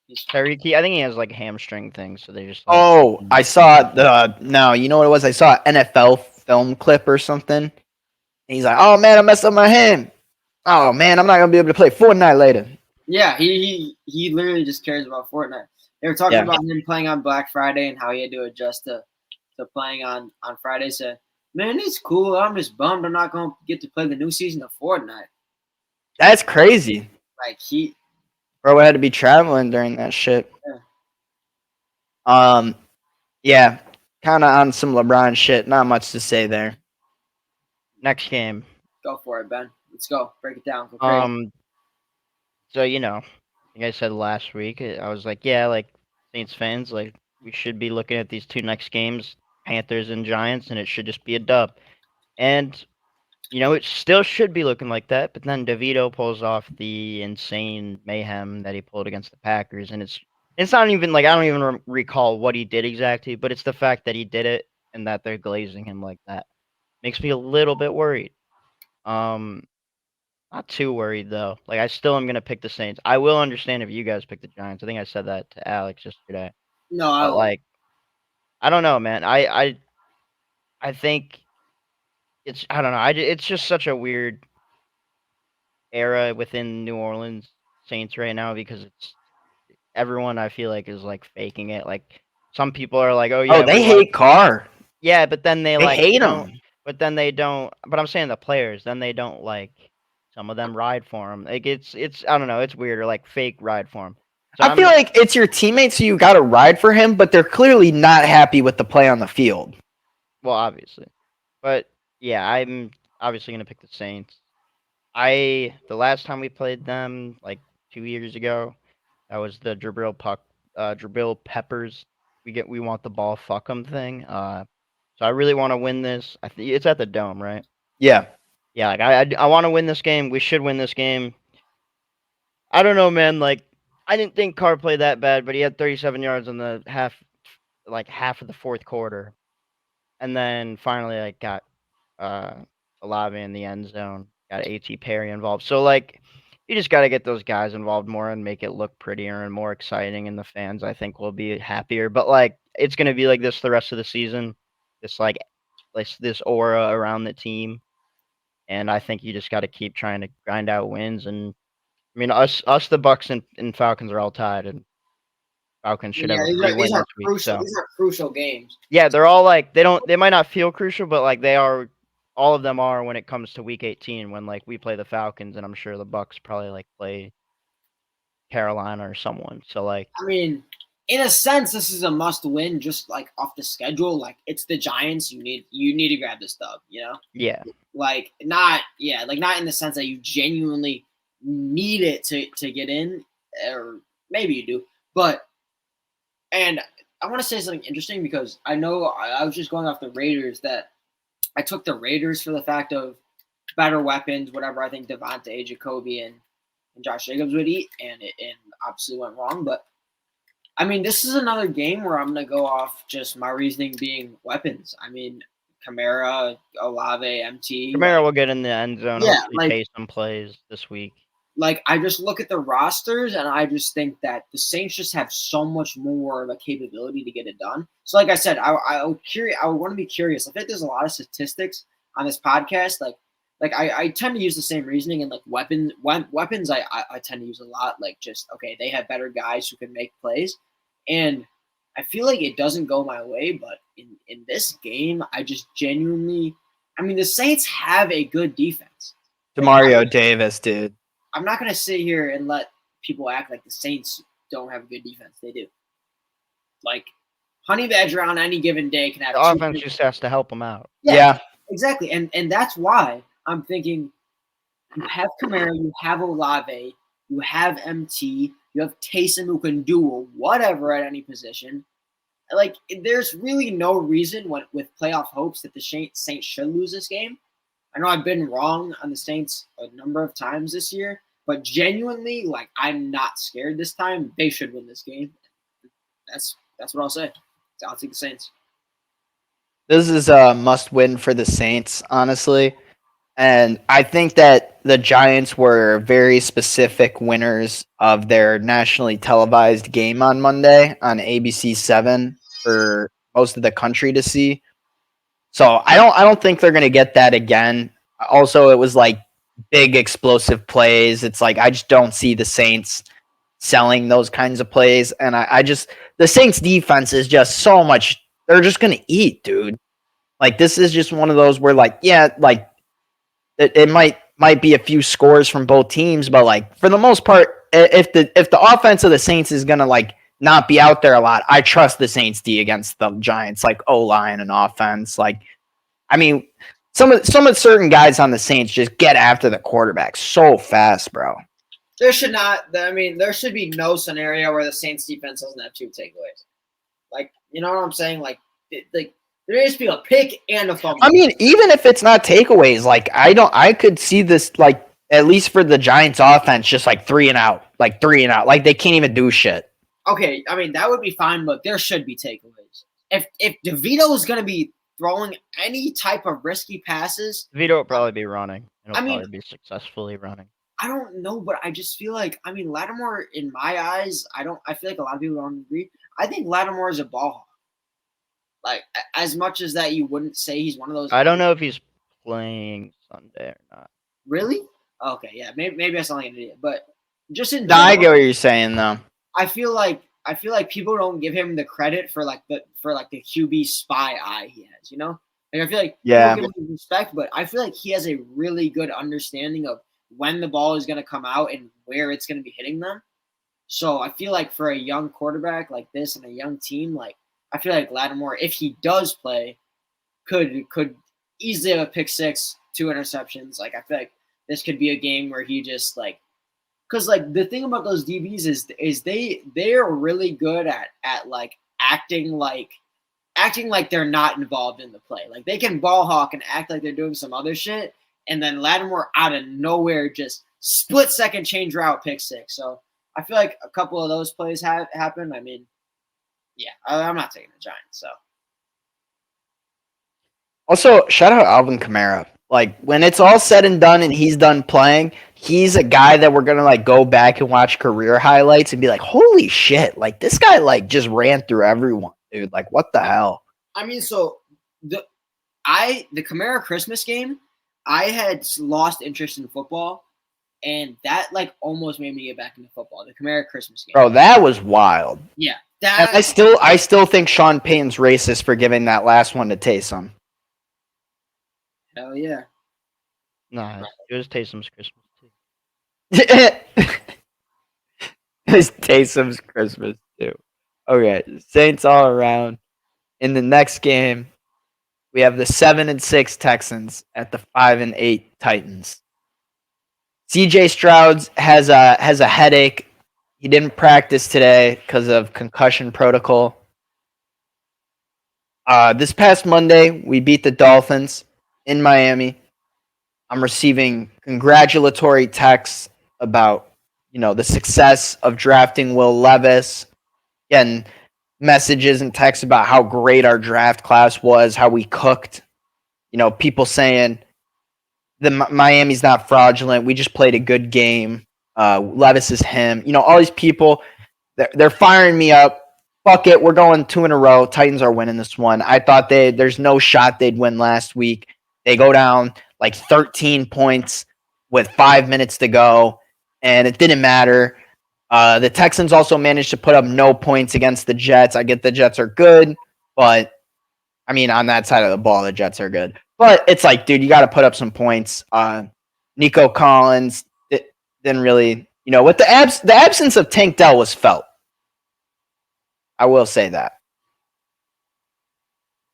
He's fine. Tyreek, I think he has like hamstring things, so they just. Like, Oh, I saw the no. You know what it was? I saw an NFL film clip or something. And he's like, "Oh man, I messed up my hand. Oh man, I'm not gonna be able to play Fortnite later." Yeah, he literally just cares about Fortnite. They were talking Yeah. about him playing on Black Friday and how he had to adjust to playing on Friday. Said, man, it's cool. I'm just bummed I'm not gonna get to play the new season of Fortnite. That's crazy. Like he, Bro, I had to be traveling during that shit. Yeah. Yeah, kind of on some LeBron shit. Not much to say there. Next game. Go for it, Ben. Let's go. Break it down. Go crazy. So like I said last week, I was like, yeah, like Saints fans, like we should be looking at these two next games, Panthers and Giants, and it should just be a dub. And it still should be looking like that, but then DeVito pulls off the insane mayhem that he pulled against the Packers, and it's not even like I don't even recall what he did exactly, but it's the fact that he did it and that they're glazing him like that makes me a little bit worried. Not too worried though. Like I still am gonna pick the Saints. I will understand if you guys pick the Giants. I think I said that to Alex yesterday. No, I But won't. like, I don't know, man. I think it's I don't know. It's just such a weird era within New Orleans Saints right now because it's everyone I feel like is like faking it. Like some people are like, oh yeah, Oh, they we hate like Carr. yeah, but then they They like hate don't. him. But then they don't. But I'm saying the players. Then they don't like. Some of them ride for him. Like it's I don't know. It's weird or like fake ride for him. So I feel like it's your teammates, so you got to ride for him, but they're clearly not happy with the play on the field. well, obviously, but yeah, I'm obviously gonna pick the Saints. The last time we played them like 2 years ago, that was the Jabril Peppers. We want the ball, fuck 'em thing. So I really want to win this. I think it's at the Dome, right? Yeah. Yeah, like I want to win this game. We should win this game. I don't know, man. Like I didn't think Carr played that bad, but he had 37 yards in the half of the fourth quarter, and then finally like got uh Olave in the end zone, got A.T. Perry involved. So like you just got to get those guys involved more and make it look prettier and more exciting, and the fans I think will be happier. But like it's gonna be like this the rest of the season. This this aura around the team, and I think you just got to keep trying to grind out wins. And I mean us the Bucks and Falcons are all tied, and Falcons should Yeah, have a these free are these win are this week. crucial. So These are crucial games. yeah, they're all like they might not feel crucial, but like they are. All of them are when it comes to Week 18 when like we play the Falcons, and I'm sure the Bucks probably like play Carolina or someone. So like I mean, in a sense, this is a must-win. Just like off the schedule, like it's the Giants. You need to grab this dub. yeah, Like not in the sense that you genuinely need it to get in, or maybe you do. But and I want to say something interesting because I know I was just going off the Raiders that I took the Raiders for the fact of better weapons, whatever. I think Devontae, Jacoby, and Josh Jacobs would eat, and it obviously went wrong. But I mean, this is another game where I'm gonna go off just my reasoning being weapons. I mean, Kamara, Olave, MT. Kamara will get in the end zone. Yeah, Hopefully, pay some plays this week. Like I just look at the rosters and I just think that the Saints just have so much more of a capability to get it done. So, like I said, I would want to be curious. I think there's a lot of statistics on this podcast. Like I tend to use the same reasoning and like weapons. I tend to use a lot. Like just okay, they have better guys who can make plays, and I feel like it doesn't go my way. But in this game, I just genuinely, I mean, the Saints have a good defense. Demario Davis, dude. I'm not going to sit here and let people act like the Saints don't have a good defense. They do. Like, Honey Badger on any given day can have The offense just has to help them out. Yeah. Exactly. And that's why I'm thinking you have Kamara, you have Olave, you have MT, you have Taysom who can do whatever at any position. Like, there's really no reason with playoff hopes that the Saints should lose this game. I know I've been wrong on the Saints a number of times this year, but genuinely, like I'm not scared this time. They should win this game. That's what I'll say. So I'll take the Saints. This is a must-win for the Saints, honestly, and I think that the Giants were very specific winners of their nationally televised game on Monday on ABC7 for most of the country to see. So I don't think they're going to get that again. Also, it was like big explosive plays. It's like I just don't see the Saints selling those kinds of plays, and I just the Saints defense is just so much. They're just going to eat, dude. Like this is just one of those where like like it might be a few scores from both teams, but like for the most part, if the offense of the Saints is gonna like not be out there a lot, I trust the Saints D against the Giants, like O line and offense. Like, I mean, some of certain guys on the Saints just get after the quarterback so fast, bro. There should not. I mean, there should be no scenario where the Saints defense doesn't have 2 takeaways. Like, you know what I'm saying? Like there needs to be a pick and a fumble. I mean, even if it's not takeaways, like I could see this like at least for the Giants offense, just like 3 and out, like they can't even do shit. Okay, I mean that would be fine, but there should be takeaways. If DeVito is going to be throwing any type of risky passes, DeVito will probably be running. He'll I mean- probably be successfully running. I don't know, but I just feel like Lattimore, in my eyes, I feel like a lot of people don't agree. I think Lattimore is a ball hawk. Like as much as that, you wouldn't say he's one of those. I don't know if he's playing Sunday or not. Really? Okay, yeah, maybe I sound like an idiot, but just in No, I general, get what you're saying though. I feel like people don't give him the credit for the QB spy eye he has. You know, like I feel like Yeah. people give him respect, but I feel like he has a really good understanding of when the ball is going to come out and where it's going to be hitting them. So I feel like for a young quarterback like this and a young team, like I feel like Lattimore, if he does play, could easily have a pick 6, 2 interceptions. Like I feel like this could be a game where he just like, because like the thing about those DBs is they are really good at like acting like they're not involved in the play. Like they can ball hawk and act like they're doing some other shit, and then Lattimore out of nowhere just split second change route pick 6. So I feel like a couple of those plays have happened. I mean, yeah, I'm not taking the Giants. So Also, shout out Alvin Kamara. Like when it's all said and done and he's done playing, he's a guy that we're gonna like go back and watch career highlights and be like, holy shit, like this guy like just ran through everyone, dude. Like what the hell? I mean, so the Kamara Christmas game, I had lost interest in football, and that like almost made me get back into football. The Kamara Christmas game, Bro, that was wild. yeah, And that I still think Sean Payton's racist for giving that last one to Taysom. hell yeah. Nah, it was Taysom's Christmas too. It's Taysom's Christmas too. Okay, Saints all around. In the next game, we have the 7-6 Texans at the 5-8 Titans. CJ Stroud has a headache. He didn't practice today because of concussion protocol. This past Monday, we beat the Dolphins in Miami. I'm receiving congratulatory texts about, the success of drafting Will Levis. Getting messages and texts about how great our draft class was, how we cooked. People saying Miami's not fraudulent. We just played a good game. Levis is him. All these people, they're firing me up. Fuck it, we're going 2 in a row. Titans are winning this one. I thought there's no shot they'd win last week. They go down like 13 points with 5 minutes to go, and it didn't matter. The Texans also managed to put up no points against the Jets. I get the Jets are good, but I mean, on that side of the ball, the Jets are good. But it's like, dude, you got to put up some points. Nico Collins didn't really, with the absence of Tank Dell was felt. I will say that.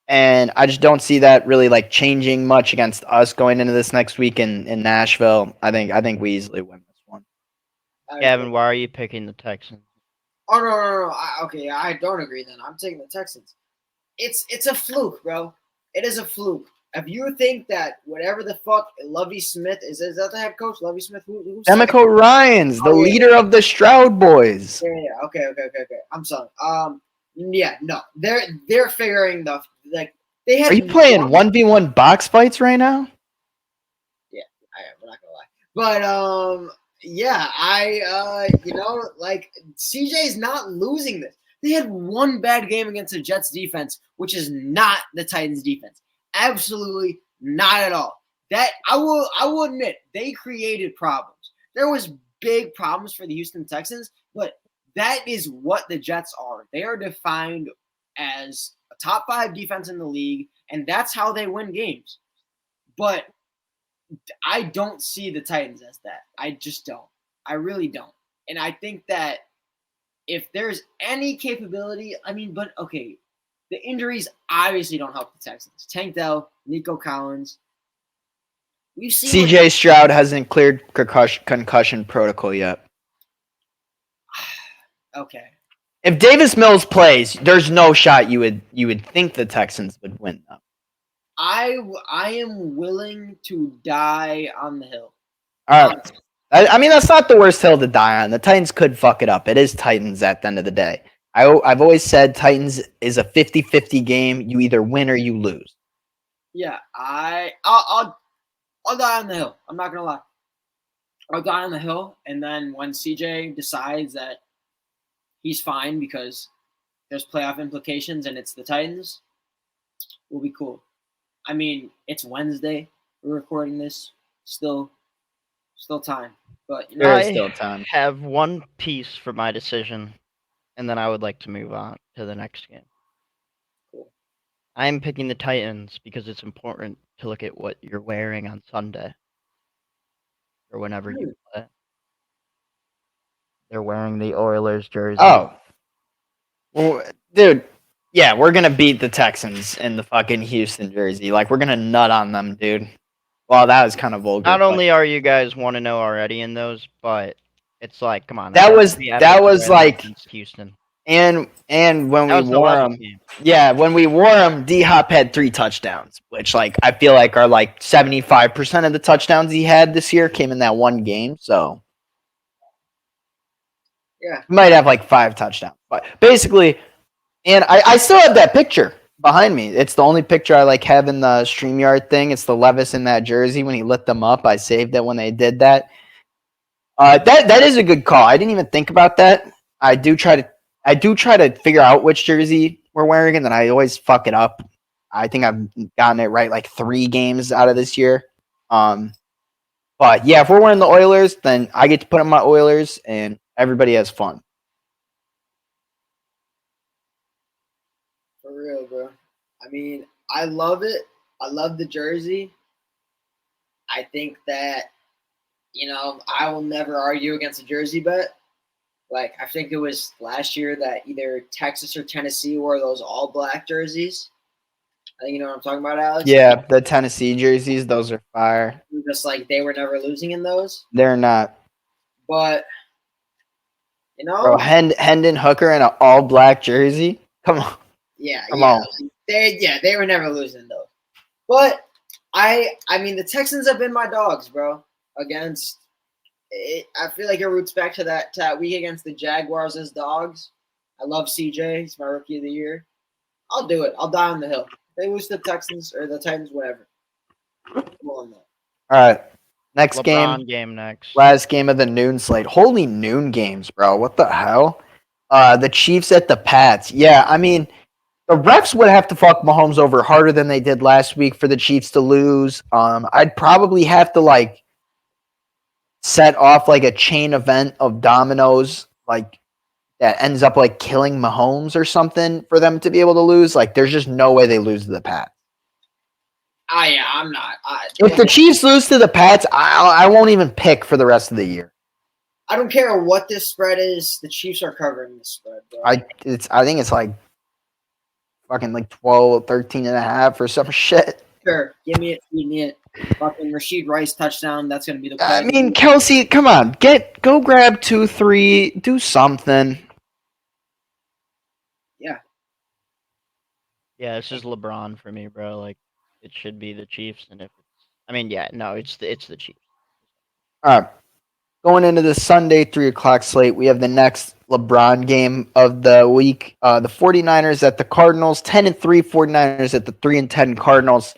And I just don't see that really like changing much against us going into this next week in Nashville. I think we easily win this one. Gavin, why are you picking the Texans? Oh no. Okay, I don't agree. Then I'm taking the Texans. It's a fluke, bro. It is a fluke. If you think that whatever the fuck Lovie Smith is that the head coach? Lovie Smith? Who's Demico Ryans, the leader of the Stroud boys. Yeah. Okay. I'm sorry. Yeah, no. They're figuring the like they have. Are you playing 1v1 box fights right now? Yeah, I am. I'm not gonna lie. But yeah, like CJ's not losing this. They had one bad game against the Jets defense, which is not the Titans defense. Absolutely not at all. That I will admit they created problems. There was big problems for the Houston Texans, but that is what the Jets are. They are defined as a top 5 defense in the league, and that's how they win games. But I don't see the Titans as that. I just don't. I really don't. And I think that if there's any capability, but okay, the injuries obviously don't help the Texans. Tank Dell, Nico Collins. We've seen CJ Stroud hasn't cleared concussion protocol yet. Okay. If Davis Mills plays, there's no shot you would think the Texans would win though. I am willing to die on the hill. All right. I mean, that's not the worst hill to die on. The Titans could fuck it up. It is Titans at the end of the day. I've always said Titans is a 50-50 game. You either win or you lose. Yeah, I'll die on the hill. I'm not gonna lie. I'll die on the hill, and then when CJ decides that he's fine because there's playoff implications and it's the Titans, we'll be cool. I mean, it's Wednesday. We're recording this. Still time. But There is still time. I have one piece for my decision, and then I would like to move on to the next game. Cool. I am picking the Titans because it's important to look at what you're wearing on Sunday or whenever you play. They're wearing the Oilers jersey. Oh. Well, dude, yeah, we're going to beat the Texans in the fucking Houston jersey. Like, we're going to nut on them, dude. Well, that was kind of vulgar. Not only are you guys 1-0 already in those, but it's like, come on. That was like Houston. And when we wore them, when we wore them, D-Hop had 3 touchdowns, which like I feel like are like 75% of the touchdowns he had this year came in that one game. So yeah, he might have like 5 touchdowns, but basically, and I still have that picture behind me. It's the only picture I like have in the StreamYard thing. It's the Levis in that jersey when he lit them up. I saved it when they did that. That is a good call. I didn't even think about that. I do try to figure out which jersey we're wearing, and then I always fuck it up. I think I've gotten it right like 3 games out of this year. But yeah, if we're wearing the Oilers, then I get to put on my Oilers, and everybody has fun. For real, bro. I mean, I love it. I love the jersey. I think that, I will never argue against a jersey bet. Like, I think it was last year that either Texas or Tennessee wore those all-black jerseys. I think you know what I'm talking about, Alex? Yeah, the Tennessee jerseys, those are fire. Just like they were never losing in those. They're not. But, Bro, Hendon Hooker in an all-black jersey? Come on. Yeah, Come on. They were never losing those. But, I mean, the Texans have been my dogs, bro, against I feel like it roots back to that week against the Jaguars as dogs. I love CJ. He's my rookie of the year. I'll do it. I'll die on the hill. They lose to the Texans or the Titans, whatever. All right. Next game next. Last game of the noon slate. Holy noon games, bro. What the hell? The Chiefs at the Pats. Yeah, I mean, the refs would have to fuck Mahomes over harder than they did last week for the Chiefs to lose. I'd probably have to like set off like a chain event of dominoes like that ends up like killing Mahomes or something for them to be able to lose. Like there's just no way they lose to the Pats. Yeah, I'm not. If the Chiefs lose to the Pats, I won't even pick for the rest of the year. I don't care what this spread is. The Chiefs are covering this spread, bro. I think it's like fucking like 12, 13 and a half or some shit. Sure. Give me it. Feed me it. Fucking Rashid Rice touchdown. That's going to be the play. I mean, Kelsey, come on. Go grab 2, 3. Do something. Yeah. Yeah, this is LeBron for me, bro. Like, it should be the Chiefs. And if it's the Chiefs. All right. Going into the Sunday 3 o'clock slate, we have the next LeBron game of the week. The 49ers at the Cardinals. 10-3 49ers at the 3-10 Cardinals.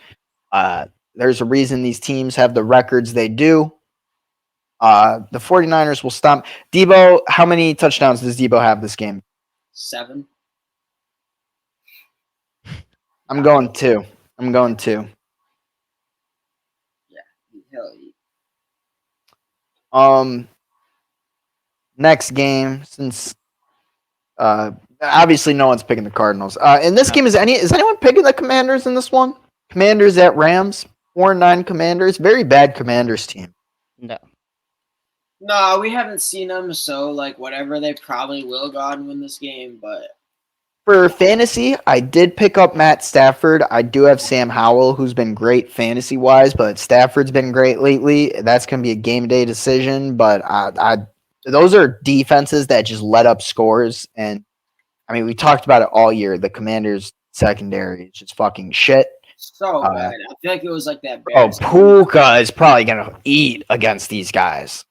There's a reason these teams have the records they do. The 49ers will stomp. Debo, how many touchdowns does Debo have this game? 7. I'm going 2. I'm going 2. Hell yeah. Next game, since obviously no one's picking the Cardinals. In this game, is anyone picking the Commanders in this one? Commanders at Rams, 4-9 Commanders. Very bad Commanders team. No. No, we haven't seen them, so like whatever, they probably will go out and win this game. But For fantasy, I did pick up Matt Stafford. I do have Sam Howell, who's been great fantasy wise, but Stafford's been great lately. That's going to be a game day decision. But those are defenses that just let up scores, and I mean we talked about it all year. The Commanders' secondary is just fucking shit. so bad. I feel like it was like that. Oh, Bears game. Puka is probably going to eat against these guys.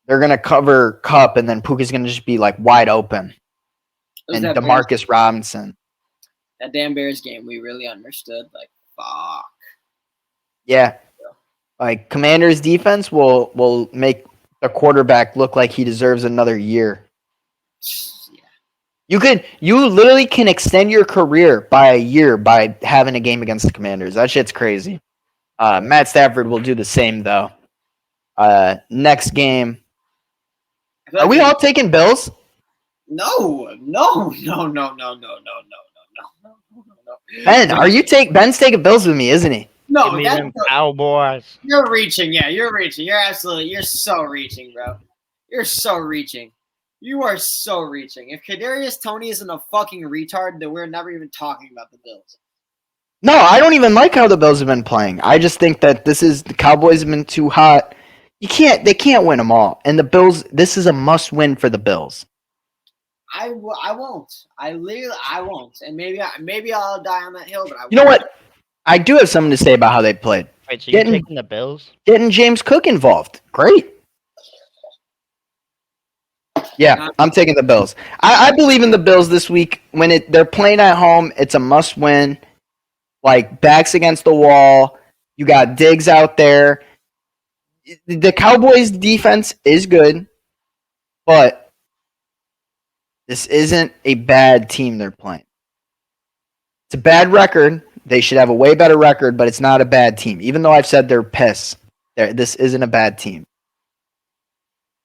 They're going to cover Cup, and then Puka's going to just be like wide open. It was And that Demarcus Robinson. That damn Bears game, we really understood. Like, fuck. Yeah. Like Commanders defense will make the quarterback look like he deserves another year. Yeah. You literally can extend your career by a year by having a game against the Commanders. That shit's crazy. Matt Stafford will do the same though. Next game. Are we all taking Bills? No. Ben, Ben's taking Bills with me, isn't he? No, Give me them Cowboys. you're reaching. Yeah, you're reaching. You're so reaching, bro. You're so reaching. You are so reaching. If Kadarius Toney isn't a fucking retard, then we're never even talking about the Bills. No, I don't even like how the Bills have been playing. I just think that the Cowboys have been too hot. They can't win them all. And the Bills, this is a must win for the Bills. I won't. I won't. And maybe I'll die on that hill, but I won't. You know what? I do have something to say about how they played. Wait, so you're taking the Bills? Getting James Cook involved. Great. Yeah, I'm taking the Bills. I believe in the Bills this week. When they're playing at home, it's a must win. Like, backs against the wall. You got Diggs out there. The Cowboys' defense is good, but this isn't a bad team they're playing. It's a bad record. They should have a way better record, but it's not a bad team. Even though I've said they're piss, this isn't a bad team.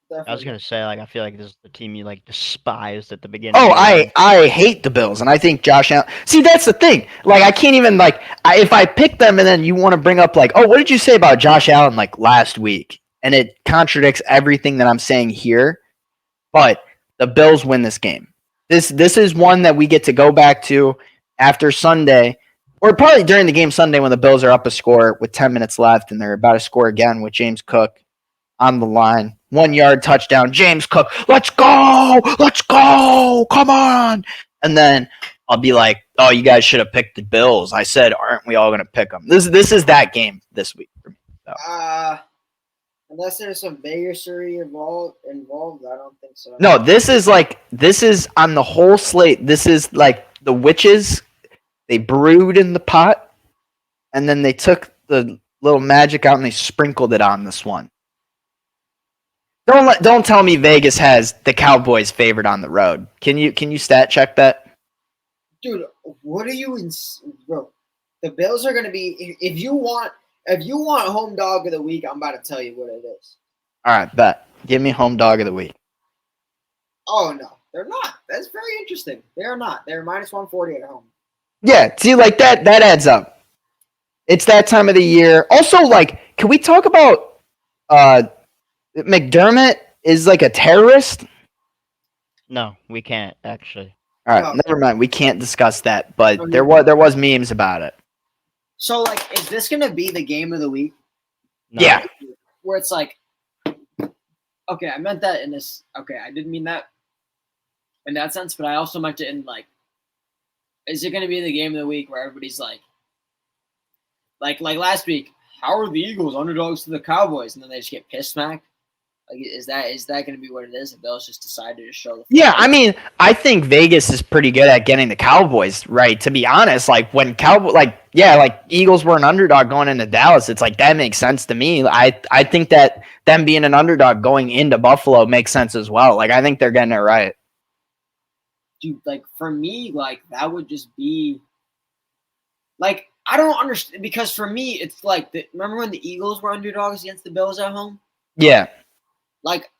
Definitely. I was gonna say, like, I feel like this is the team you like despised at the beginning. Oh, I hate the Bills, and I think Josh Allen. See, that's the thing. Like, I can't even if I pick them, and then you want to bring up like, oh, what did you say about Josh Allen like last week? And it contradicts everything that I'm saying here. But the Bills win this game. This is one that we get to go back to after Sunday, or probably during the game Sunday when the Bills are up a score with 10 minutes left, and they're about to score again with James Cook on the line. 1 yard touchdown. James Cook, let's go, come on. And then I'll be like, oh, you guys should have picked the Bills. I said, aren't we all going to pick them? This is that game this week for me. So. Unless there's some bigotry involved, I don't think so. No, this is on the whole slate. This is like the witches. They brewed in the pot, and then they took the little magic out and they sprinkled it on this one. Don't tell me Vegas has the Cowboys favored on the road. Can you stat check that? Dude, what are you bro? The Bills are going to be if you want home dog of the week, I'm about to tell you what it is. All right, bet. Give me home dog of the week. Oh no, they're not. That's very interesting. They're not. They're minus 140 at home. Yeah, see, like that adds up. It's that time of the year. Also, like, can we talk about McDermott is like a terrorist? No, we can't actually. All right, never mind. We can't discuss that, but there was memes about it. So, like, is this going to be the game of the week? No. Yeah. Where it's like, okay, I meant that in this. Okay, I didn't mean that in that sense, but I also meant it in like, is it going to be the game of the week where everybody's like last week, how are the Eagles underdogs to the Cowboys? And then they just get pissed smacked. Like, is that going to be what it is? The Bills just decided to show the. Yeah, I mean, I think Vegas is pretty good at getting the Cowboys right. To be honest, like when Eagles were an underdog going into Dallas, it's like that makes sense to me. I think that them being an underdog going into Buffalo makes sense as well. Like I think they're getting it right. Dude, like for me, like that would just be. Like I don't understand because for me, it's like remember when the Eagles were underdogs against the Bills at home? Yeah. Like,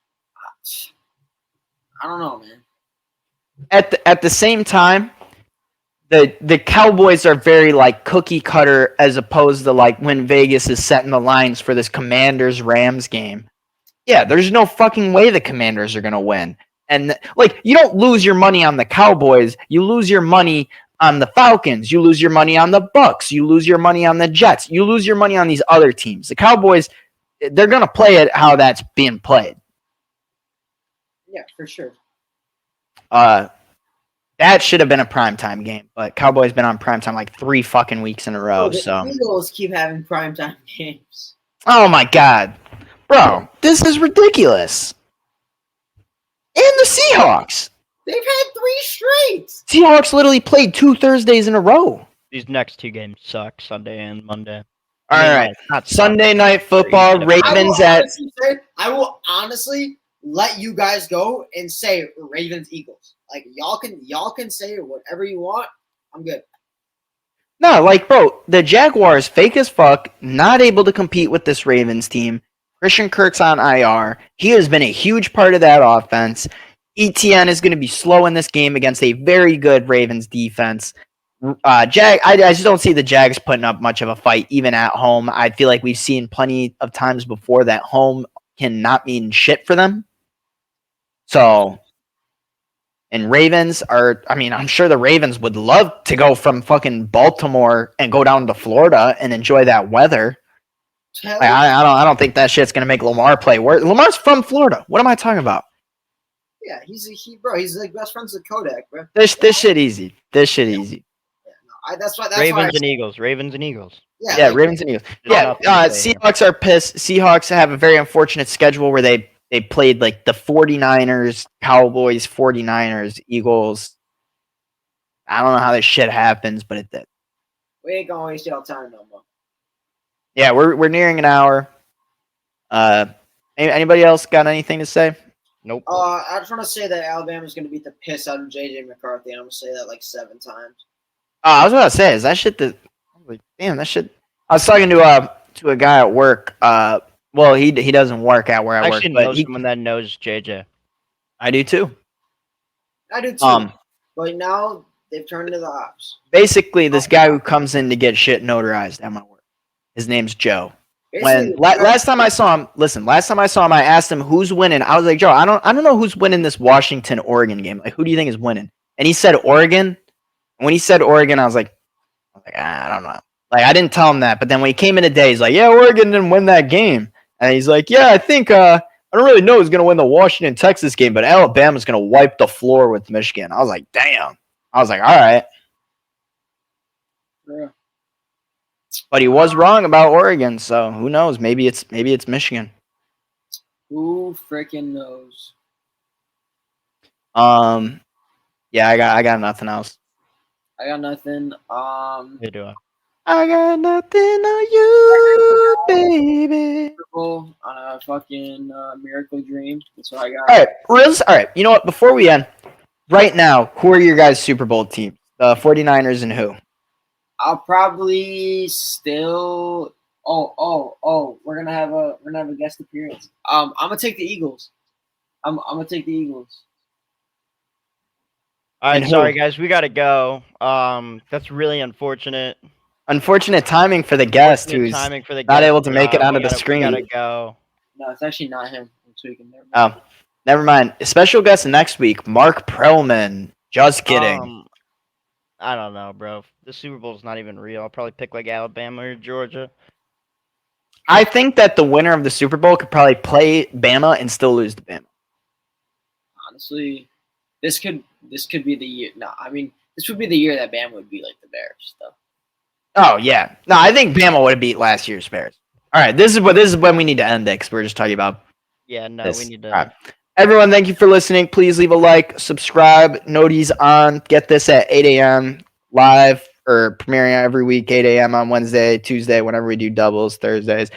I don't know, man. At the same time, the Cowboys are very like cookie cutter as opposed to like when Vegas is setting the lines for this Commanders Rams game. Yeah, there's no fucking way the Commanders are gonna win. And like you don't lose your money on the Cowboys, you lose your money on the Falcons, you lose your money on the Bucks, you lose your money on the Jets, you lose your money on these other teams. The Cowboys, they're gonna play it how that's being played. Yeah, for sure. That should have been a primetime game, but Cowboys been on primetime like 3 fucking weeks in a row. The So Eagles keep having primetime games. oh my god, bro, this is ridiculous. And the Seahawks. They've had 3 straight. Seahawks literally played 2 Thursdays in a row. These next 2 games suck, Sunday and Monday. All right, not Sunday night football. Ravens I will honestly let you guys go and say Ravens Eagles. Like y'all can say whatever you want. I'm good. No, like bro, the Jaguars fake as fuck, not able to compete with this Ravens team. Christian Kirk's on IR. He has been a huge part of that offense. ETN is going to be slow in this game against a very good Ravens defense. I just don't see the Jags putting up much of a fight, even at home. I feel like we've seen plenty of times before that home cannot mean shit for them. So, and Ravens are, I mean, I'm sure the Ravens would love to go from fucking Baltimore and go down to Florida and enjoy that weather. Like, I don't think that shit's gonna make Lamar play. Lamar's from Florida. What am I talking about? Yeah, he's like best friends with Kodak, bro. This shit easy. This shit easy. Yeah, no, that's why. Ravens and Eagles. Ravens and Eagles. Yeah, like, Ravens and Eagles. Yeah, Seahawks are pissed. Seahawks have a very unfortunate schedule where they played like the 49ers, Cowboys, 49ers, Eagles. I don't know how this shit happens, but it did. We ain't gonna waste y'all time no more. Yeah, we're nearing an hour. Anybody else got anything to say? Nope. I just want to say that Alabama's going to beat the piss out of JJ McCarthy, and I'm going to say that like 7 times. I was about to say, is that shit damn, that shit. I was talking to a guy at work. Well, he doesn't work at where I work. I actually know someone that knows JJ. I do too. I do too. But now they've turned into the ops. Basically, this guy who comes in to get shit notarized at my work. His name's Joe. When last time I saw him, I asked him who's winning. I was like, Joe, I don't know who's winning this Washington-Oregon game. Like, who do you think is winning? And he said Oregon. And when he said Oregon, I was like, I don't know. Like, I didn't tell him that. But then when he came in today, he's like, yeah, Oregon didn't win that game. And he's like, yeah, I think I don't really know who's gonna win the Washington-Texas game, but Alabama's gonna wipe the floor with Michigan. I was like, damn. I was like, all right. Yeah. But he was wrong about Oregon, so who knows? Maybe it's Michigan. Who freaking knows? Yeah, I got nothing else. I got nothing. Hey, do I? I got nothing on you, baby. On a fucking miracle dream. That's what I got. All right, Riz. All right, you know what? Before we end, right now, who are your guys' Super Bowl teams? The 49ers and who? I'll probably still. We're gonna have a guest appearance. I'm gonna take the Eagles. I'm gonna take the Eagles. All right, sorry guys, we gotta go. That's really unfortunate. Unfortunate timing for the guest who's not able to make it onto the screen. We gotta go. No, it's actually not him. I'm tweaking. Never mind. A special guest next week, Mark Perlman. Just kidding. I don't know, bro. The Super Bowl's not even real. I'll probably pick like Alabama or Georgia. I think that the winner of the Super Bowl could probably play Bama and still lose to Bama. Honestly, this could be the year. No, I mean this would be the year that Bama would be like the Bears stuff. Oh yeah, no, I think Bama would have beat last year's Bears. All right, this is when we need to end it because we're just talking about Yeah, no, this. we need to. All right. Everyone, thank you for listening. Please leave a like, subscribe, noties on. Get this at 8 a.m. live or premiering every week, 8 a.m. on Wednesday, Tuesday, whenever we do doubles, Thursdays.